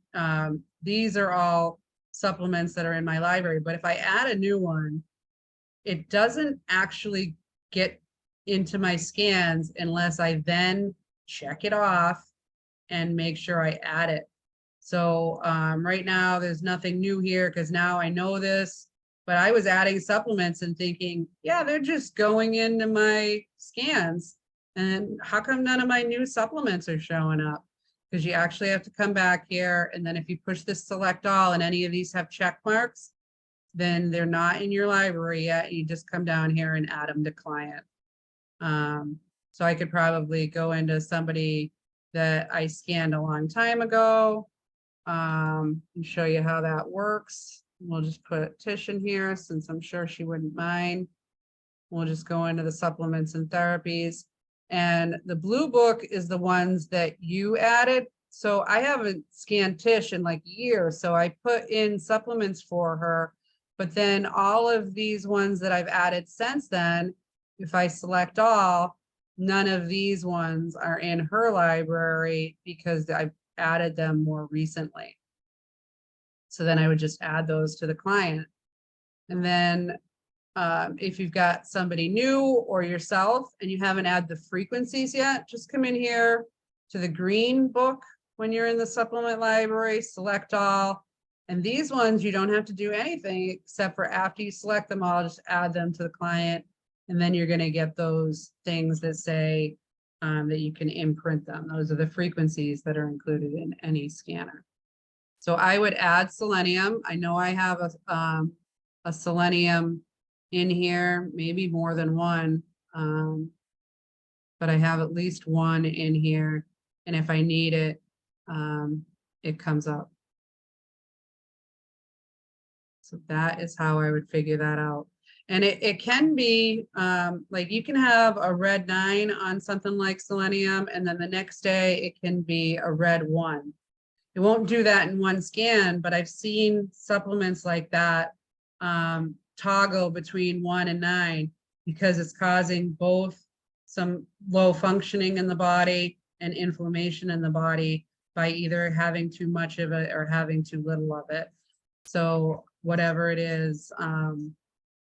these are all supplements that are in my library. But if I add a new one, it doesn't actually get into my scans unless I then check it off and make sure I add it. So right now there's nothing new here because now I know this, but I was adding supplements and thinking, yeah, they're just going into my scans. And how come none of my new supplements are showing up? Because you actually have to come back here. And then if you push this select all and any of these have check marks, then they're not in your library yet. You just come down here and add them to client. So I could probably go into somebody that I scanned a long time ago and show you how that works. We'll just put Tish in here since I'm sure she wouldn't mind. We'll just go into the supplements and therapies. And the blue book is the ones that you added. So I haven't scanned Tish in like years. So I put in supplements for her, but then all of these ones that I've added since then, if I select all, none of these ones are in her library because I've added them more recently. So then I would just add those to the client. And then if you've got somebody new or yourself and you haven't added the frequencies yet, just come in here, to the green book when you're in the supplement library, select all. And these ones, you don't have to do anything except for after you select them all, just add them to the client. And then you're going to get those things that say that you can imprint them. Those are the frequencies that are included in any scanner. So I would add selenium. I know I have a selenium in here, maybe more than one, but I have at least one in here. And if I need it, it comes up. So that is how I would figure that out. And it can be like you can have a red 9 on something like selenium, and then the next day it can be a red 1. It won't do that in one scan, but I've seen supplements like that toggle between 1 and 9 because it's causing both some low functioning in the body and inflammation in the body by either having too much of it or having too little of it. So whatever it is,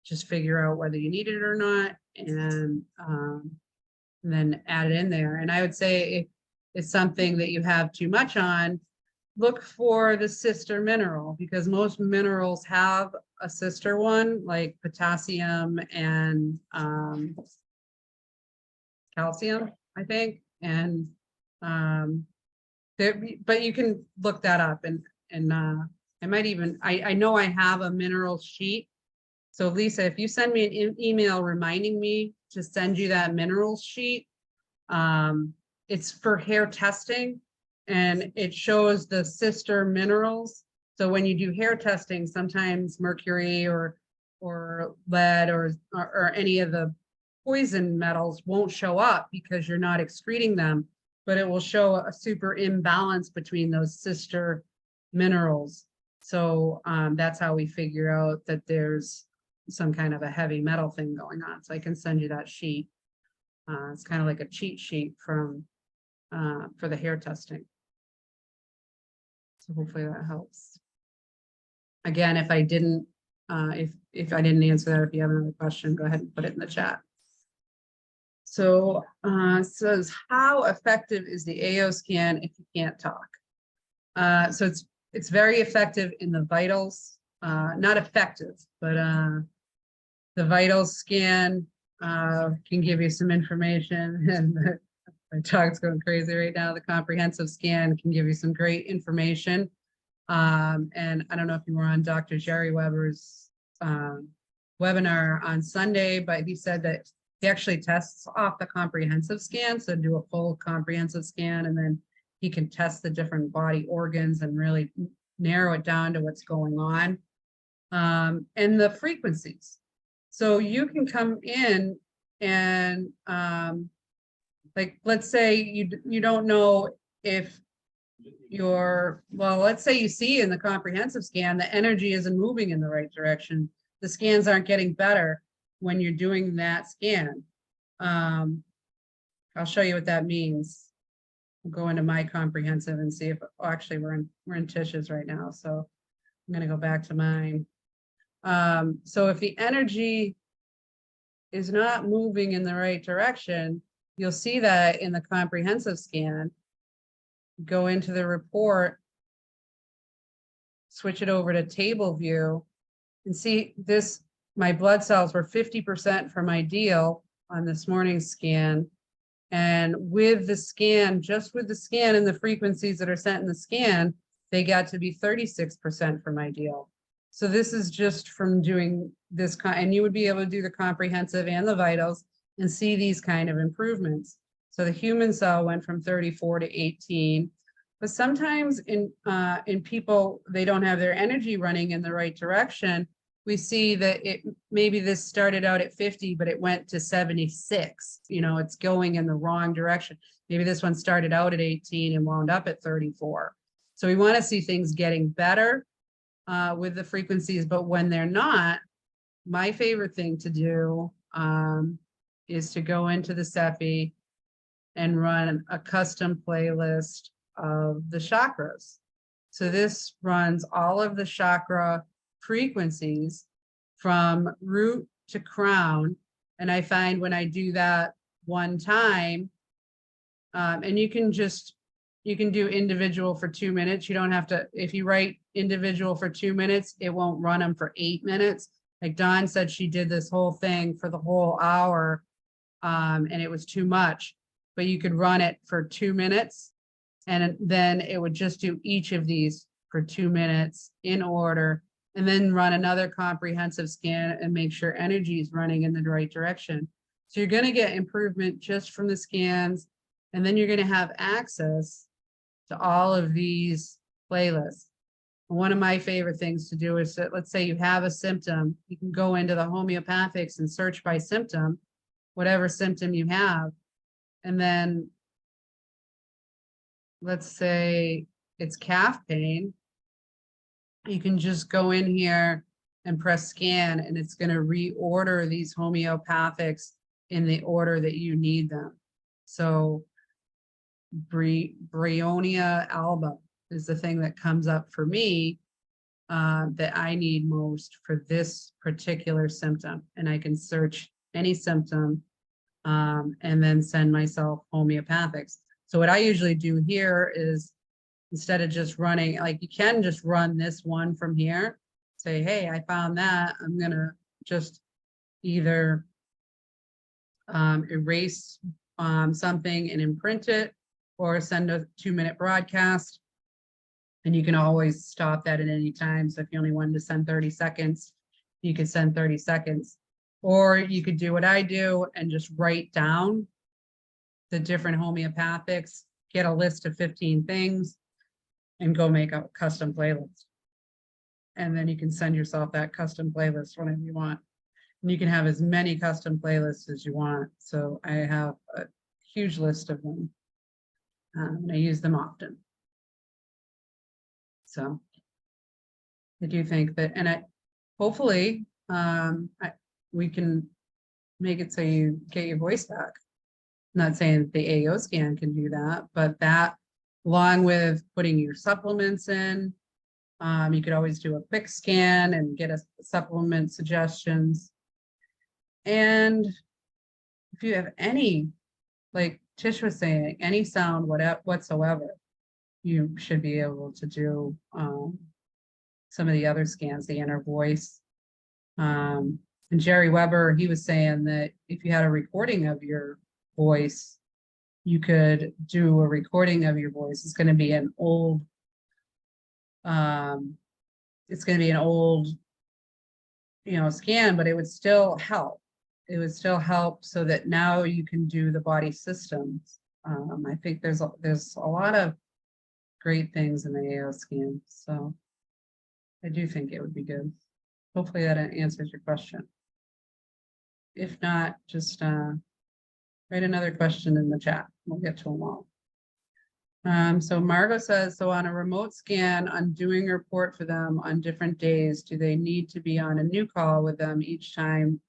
just figure out whether you need it or not, and then add it in there. And I would say if it's something that you have too much on, look for the sister mineral, because most minerals have a sister one, like potassium and calcium, I think. And but you can look that up, and I might even, I know I have a mineral sheet. So Lisa, if you send me an email reminding me to send you that minerals sheet, it's for hair testing, and it shows the sister minerals. So when you do hair testing, sometimes mercury or lead or any of the poison metals won't show up because you're not excreting them, but it will show a super imbalance between those sister minerals. So that's how we figure out that there's some kind of a heavy metal thing going on. So I can send you that sheet. It's kind of like a cheat sheet from for the hair testing. So hopefully that helps. Again, if I didn't if I didn't answer that, if you have another question, go ahead and put it in the chat. So it says, how effective is the AO scan if you can't talk? So it's very effective in the vitals, not effective, but the vitals scan can give you some information, and my dog's going crazy right now. The comprehensive scan can give you some great information. And I don't know if you were on Dr. Jerry Weber's webinar on Sunday, but he said that he actually tests off the comprehensive scan. So do a full comprehensive scan, and then he can test the different body organs and really narrow it down to what's going on. And the frequencies. So you can come in and like, let's say you don't know if let's say you see in the comprehensive scan, the energy isn't moving in the right direction. The scans aren't getting better when you're doing that scan. I'll show you what that means. I'll go into my comprehensive and see if, actually we're in Tish's right now. So I'm gonna go back to mine. So if the energy is not moving in the right direction, you'll see that in the comprehensive scan. Go into the report, switch it over to table view, and see this, my blood cells were 50% from ideal on this morning's scan. And with the scan, just with the scan and the frequencies that are sent in the scan, they got to be 36% from ideal. So this is just from doing this, and you would be able to do the comprehensive and the vitals and see these kind of improvements. So the human cell went from 34 to 18, but sometimes in people, they don't have their energy running in the right direction. We see that maybe this started out at 50, but it went to 76. You know, it's going in the wrong direction. Maybe this one started out at 18 and wound up at 34. So we want to see things getting better with the frequencies, but when they're not, my favorite thing to do is to go into the Cepheid and run a custom playlist of the chakras. So this runs all of the chakra frequencies from root to crown. And I find when I do that one time, And you can do individual for 2 minutes. You don't have to, if you write individual for 2 minutes, it won't run them for 8 minutes. Like Dawn said, she did this whole thing for the whole hour, and it was too much, but you could run it for 2 minutes. And then it would just do each of these for 2 minutes in order, and then run another comprehensive scan and make sure energy is running in the right direction. So you're going to get improvement just from the scans, and then you're going to have access to all of these playlists. One of my favorite things to do is that, let's say you have a symptom, you can go into the homeopathics and search by symptom, whatever symptom you have. And then let's say it's calf pain. You can just go in here and press scan, and it's going to reorder these homeopathics in the order that you need them. So Bryonia alba is the thing that comes up for me that I need most for this particular symptom. And I can search any symptom and then send myself homeopathics. So what I usually do here is, instead of just running, like you can just run this one from here, say, hey, I found that. I'm gonna just either erase something and imprint it, or send a 2-minute broadcast. And you can always stop that at any time. So if you only wanted to send 30 seconds, you could send 30 seconds. Or you could do what I do and just write down the different homeopathics, get a list of 15 things, and go make a custom playlist. And then you can send yourself that custom playlist whenever you want. And you can have as many custom playlists as you want. So I have a huge list of them. And I use them often. So I do think that, and hopefully we can make it so you get your voice back. I'm not saying that the AO scan can do that, but that, along with putting your supplements in, you could always do a quick scan and get a supplement suggestions. And if you have any, like Tish was saying, any sound whatsoever, you should be able to do some of the other scans, the inner voice. And Jerry Weber, he was saying that if you had a recording of your voice, you could do a recording of your voice. It's going to be an old, scan, but it would still help. It would still help so that now you can do the body systems. I think there's a lot of great things in the AO scan. So I do think it would be good. Hopefully that answers your question. If not, just write another question in the chat. We'll get to them all. So Margot says, so on a remote scan, on doing a report for them on different days, do they need to be on a new call with them each time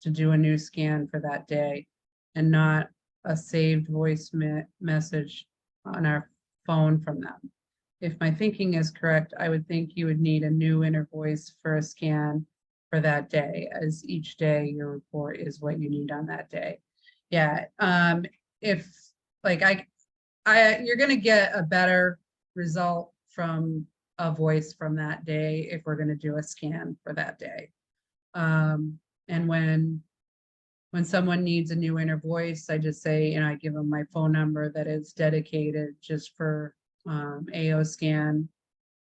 to do a new scan for that day, and not a saved voice message on our phone from them? If my thinking is correct, I would think you would need a new inner voice for a scan for that day, as each day your report is what you need on that day. Yeah, if like you're going to get a better result from a voice from that day if we're going to do a scan for that day. And when someone needs a new inner voice, I just say, I give them my phone number that is dedicated just for AO scan,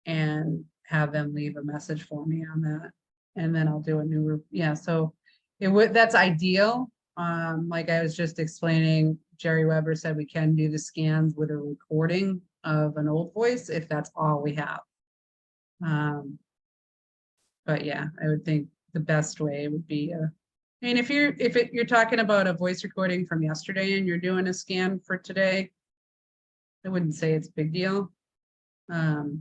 and have them leave a message for me on that. And then I'll do a new, so that's ideal. Like I was just explaining, Jerry Weber said we can do the scans with a recording of an old voice if that's all we have. But yeah, I would think the best way would be if you're talking about a voice recording from yesterday and you're doing a scan for today, I wouldn't say it's a big deal. But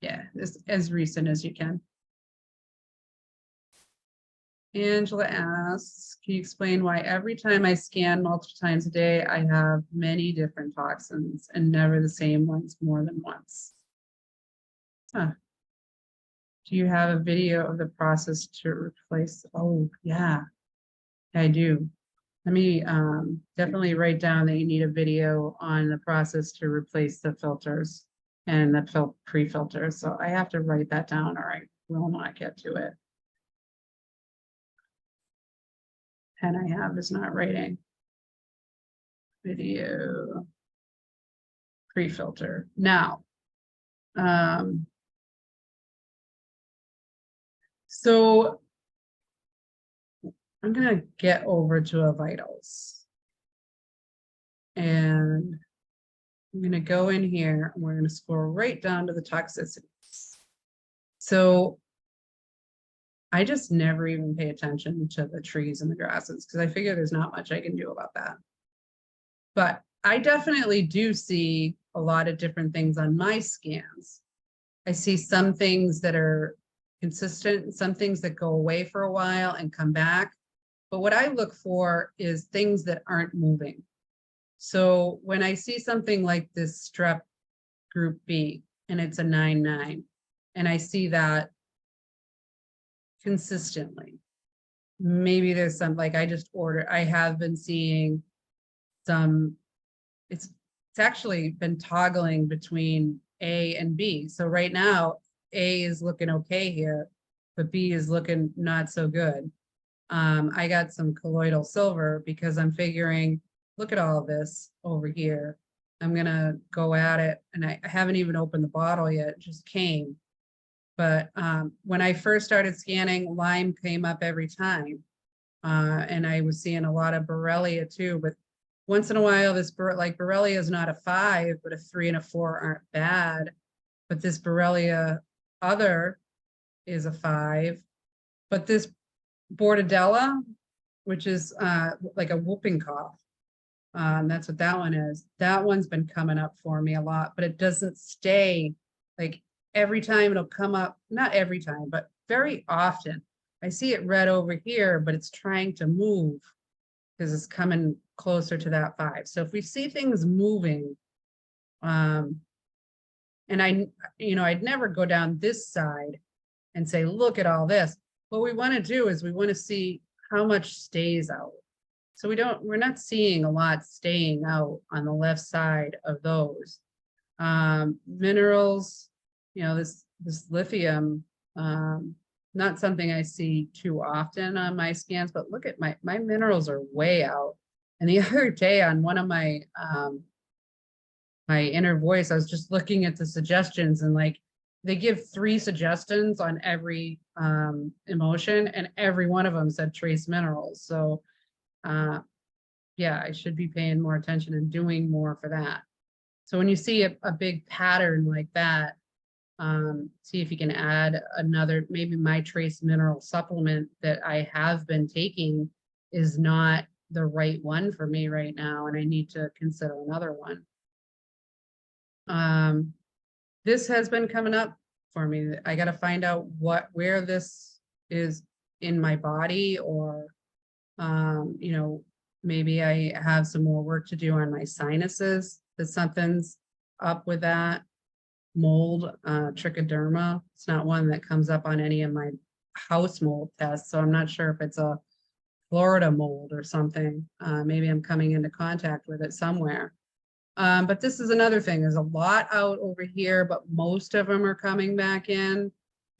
yeah, as recent as you can. Angela asks, can you explain why every time I scan multiple times a day, I have many different toxins and never the same ones more than once? Huh. Do you have a video of the process to replace? Oh, yeah, I do. Let me definitely write down that you need a video on the process to replace the filters and the pre-filters. So I have to write that down or I will not get to it. Pen I have is not writing. Video pre-filter. Now, so I'm gonna get over to a vitals. And I'm gonna go in here and we're gonna scroll right down to the toxicities. So I just never even pay attention to the trees and the grasses because I figure there's not much I can do about that. But I definitely do see a lot of different things on my scans. I see some things that are consistent, some things that go away for a while and come back. But what I look for is things that aren't moving. So when I see something like this strep group B and it's a 9-9, and I see that consistently, maybe there's some, like I have been seeing some, it's actually been toggling between A and B. So right now, A is looking okay here, but B is looking not so good. I got some colloidal silver because I'm figuring, look at all of this over here. I'm gonna go at it, and I haven't even opened the bottle yet, it just came. But when I first started scanning, Lyme came up every time. And I was seeing a lot of Borrelia too, but once in a while, like Borrelia is not a 5, but a 3 and a 4 aren't bad. But this Borrelia other is a 5. But this Bordetella, which is like a whooping cough, that's what that one is. That one's been coming up for me a lot, but it doesn't stay. Like every time it'll come up, not every time, but very often. I see it red over here, but it's trying to move because it's coming closer to that 5. So if we see things moving, and I'd never go down this side and say, look at all this. What we want to do is we want to see how much stays out. So we're not seeing a lot staying out on the left side of those. Minerals, this lithium, not something I see too often on my scans, but look at my minerals are way out. And the other day on one of my my inner voice, I was just looking at the suggestions and like they give 3 suggestions on every emotion, and every one of them said trace minerals. So yeah, I should be paying more attention and doing more for that. So when you see a big pattern like that, see if you can add another, maybe my trace mineral supplement that I have been taking is not the right one for me right now, and I need to consider another one. This has been coming up for me. I got to find out where this is in my body, or maybe I have some more work to do on my sinuses, that something's up with that. Mold, trichoderma. It's not one that comes up on any of my house mold tests, so I'm not sure if it's a Florida mold or something. Maybe I'm coming into contact with it somewhere. But this is another thing. There's a lot out over here, but most of them are coming back in.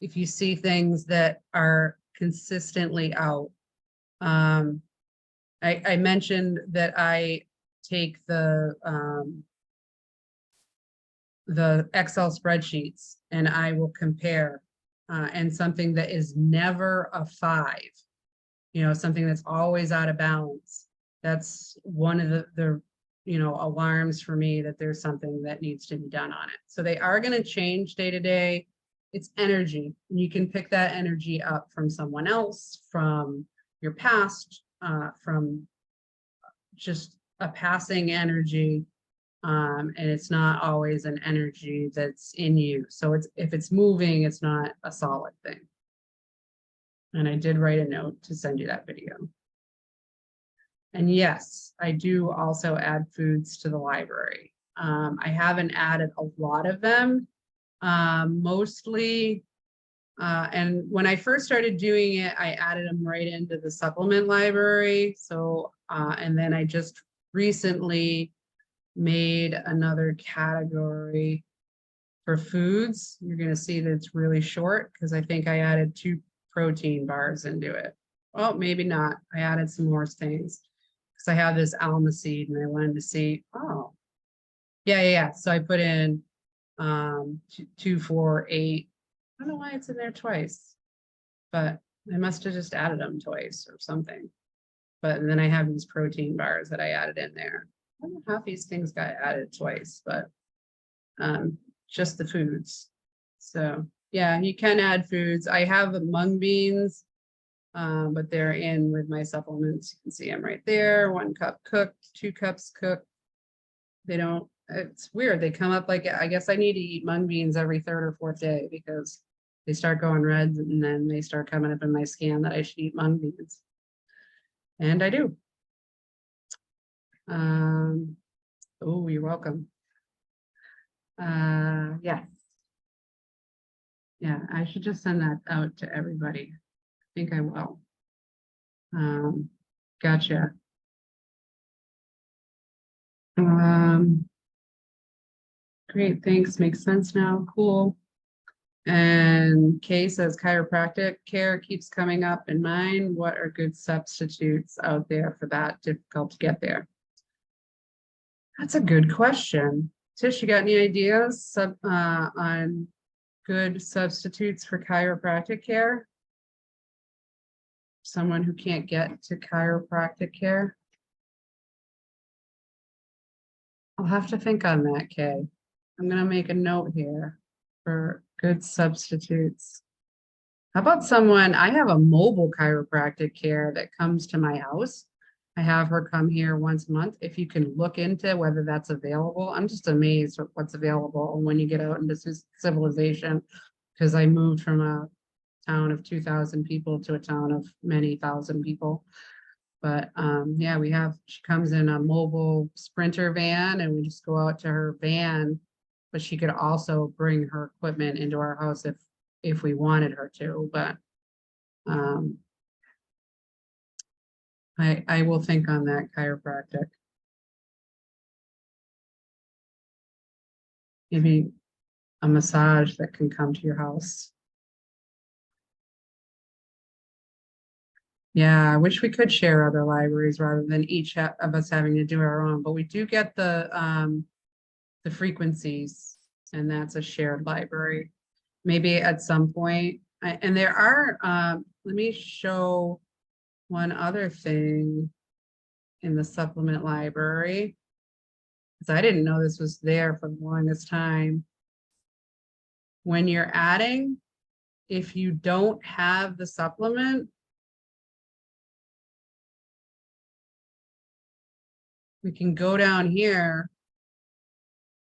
If you see things that are consistently out. I mentioned that I take the Excel spreadsheets and I will compare, and something that is never a 5, something that's always out of balance. That's one of the alarms for me that there's something that needs to be done on it. So they are going to change day to day. It's energy, and you can pick that energy up from someone else, from your past, from just a passing energy. And it's not always an energy that's in you. So if it's moving, it's not a solid thing. And I did write a note to send you that video. And yes, I do also add foods to the library. I haven't added a lot of them. Mostly And when I first started doing it, I added them right into the supplement library. So, and then I just recently made another category for foods. You're gonna see that it's really short because I think I added 2 protein bars into it. Well, maybe not. I added some more things because I have this alma seed and I wanted to see, oh, yeah. So I put in 2, 4, 8. I don't know why it's in there twice, but I must have just added them twice or something. But then I have these protein bars that I added in there. I don't know how these things got added twice, but just the foods. So yeah, you can add foods. I have mung beans, but they're in with my supplements. You can see them right there. 1 cup cooked, 2 cups cooked. They don't, it's weird. They come up like, I guess I need to eat mung beans every 3rd or 4th day because they start going red and then they start coming up in my scan that I should eat mung beans. And I do. Oh, you're welcome. Yeah. Yeah, I should just send that out to everybody. I think I will. Gotcha. Great, thanks. Makes sense now. Cool. And Kay says chiropractic care keeps coming up in mind. What are good substitutes out there for that? Difficult to get there. That's a good question. Tish, you got any ideas on good substitutes for chiropractic care? Someone who can't get to chiropractic care? I'll have to think on that, Kay. I'm gonna make a note here for good substitutes. How about someone, I have a mobile chiropractic care that comes to my house. I have her come here once a month. If you can look into whether that's available, I'm just amazed at what's available when you get out into civilization, because I moved from a town of 2,000 people to a town of many thousand people. But yeah, she comes in a mobile Sprinter van and we just go out to her van, but she could also bring her equipment into our house if we wanted her to, but I will think on that chiropractic. Maybe a massage that can come to your house. Yeah, I wish we could share other libraries rather than each of us having to do our own, but we do get the frequencies, and that's a shared library. Maybe at some point, and there are, let me show one other thing in the supplement library, because I didn't know this was there for the longest time. When you're adding, if you don't have the supplement, we can go down here.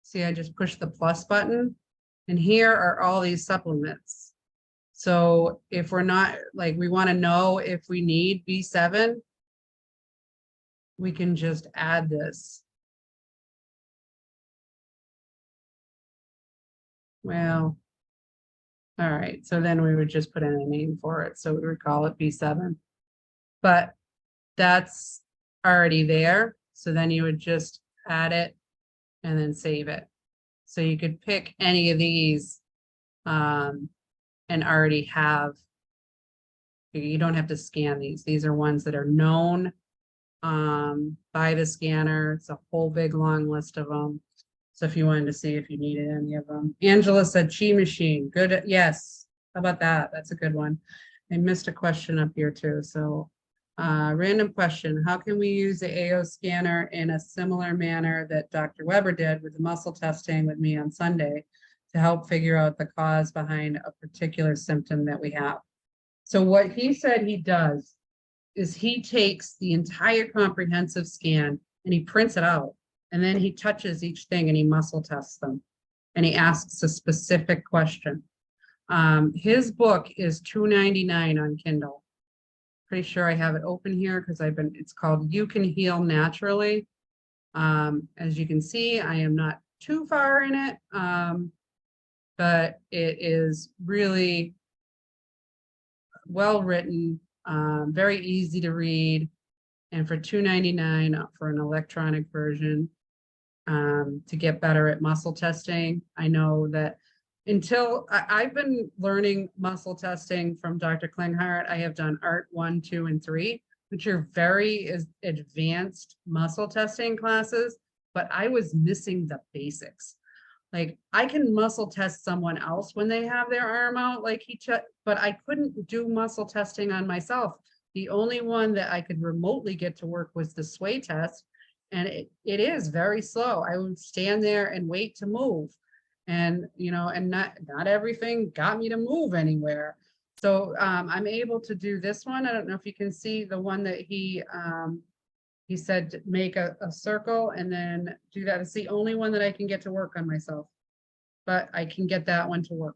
See, I just pushed the plus button, and here are all these supplements. So if we're not, like, we want to know if we need B7, we can just add this. Well, all right, so then we would just put in a name for it. So we would call it B7, but that's already there. So then you would just add it and then save it. So you could pick any of these and already have, you don't have to scan these. These are ones that are known by the scanner. It's a whole big long list of them. So if you wanted to see if you needed any of them. Angela said Chi Machine. Good. Yes. How about that? That's a good one. I missed a question up here too. So random question. How can we use the AO scanner in a similar manner that Dr. Weber did with the muscle testing with me on Sunday to help figure out the cause behind a particular symptom that we have? So what he said he does is he takes the entire comprehensive scan and he prints it out. And then he touches each thing and he muscle tests them. And he asks a specific question. His book is $2.99 on Kindle. Pretty sure I have it open here because it's called You Can Heal Naturally. As you can see, I am not too far in it, but it is really well-written, very easy to read. And for $2.99 for an electronic version, to get better at muscle testing. I know that until I've been learning muscle testing from Dr. Klinghardt, I have done ART 1, 2, and 3, which are very advanced muscle testing classes, but I was missing the basics. Like I can muscle test someone else when they have their arm out, like but I couldn't do muscle testing on myself. The only one that I could remotely get to work was the sway test. And it is very slow. I would stand there and wait to move. And, you know, and not everything got me to move anywhere. So I'm able to do this one. I don't know if you can see the one that he said, make a circle and then do that. It's the only one that I can get to work on myself, but I can get that one to work.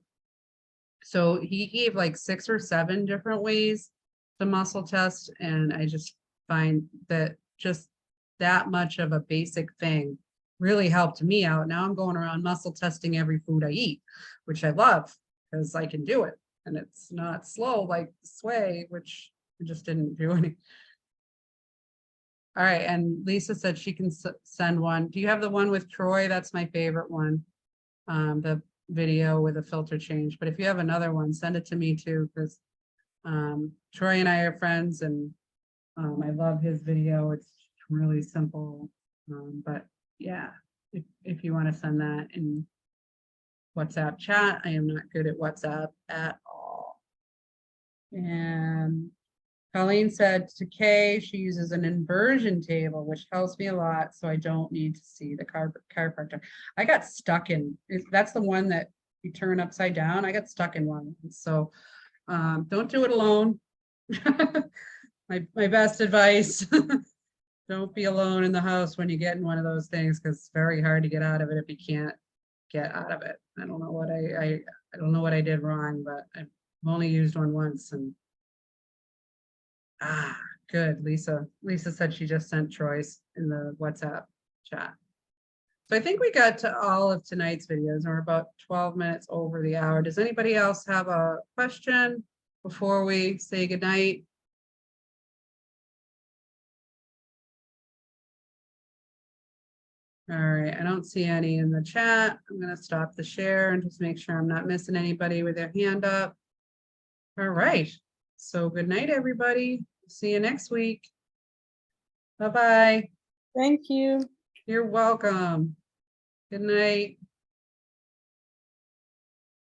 So he gave like 6 or 7 different ways to muscle test. And I just find that just that much of a basic thing really helped me out. Now I'm going around muscle testing every food I eat, which I love because I can do it. And it's not slow like sway, which I just didn't do any. All right, and Lisa said she can send one. Do you have the one with Troy? That's my favorite one. The video with a filter change. But if you have another one, send it to me too, because Troy and I are friends, and I love his video. It's really simple. But yeah, if you want to send that in WhatsApp chat, I am not good at WhatsApp at all. And Colleen said to Kay, she uses an inversion table, which helps me a lot, so I don't need to see the chiropractor. I got stuck in, that's the one that you turn upside down. I got stuck in one. So don't do it alone. my best advice. Don't be alone in the house when you get in one of those things, because it's very hard to get out of it if you can't get out of it. I don't know what I don't know what I did wrong, but I've only used one once. And good. Lisa said she just sent Troy's in the WhatsApp chat. So I think we got to all of tonight's videos, and we're about 12 minutes over the hour. Does anybody else have a question before we say goodnight? All right, I don't see any in the chat. I'm going to stop the share and just make sure I'm not missing anybody with their hand up. All right, so good night, everybody. See you next week. Bye-bye.
Thank you.
You're welcome. Good night.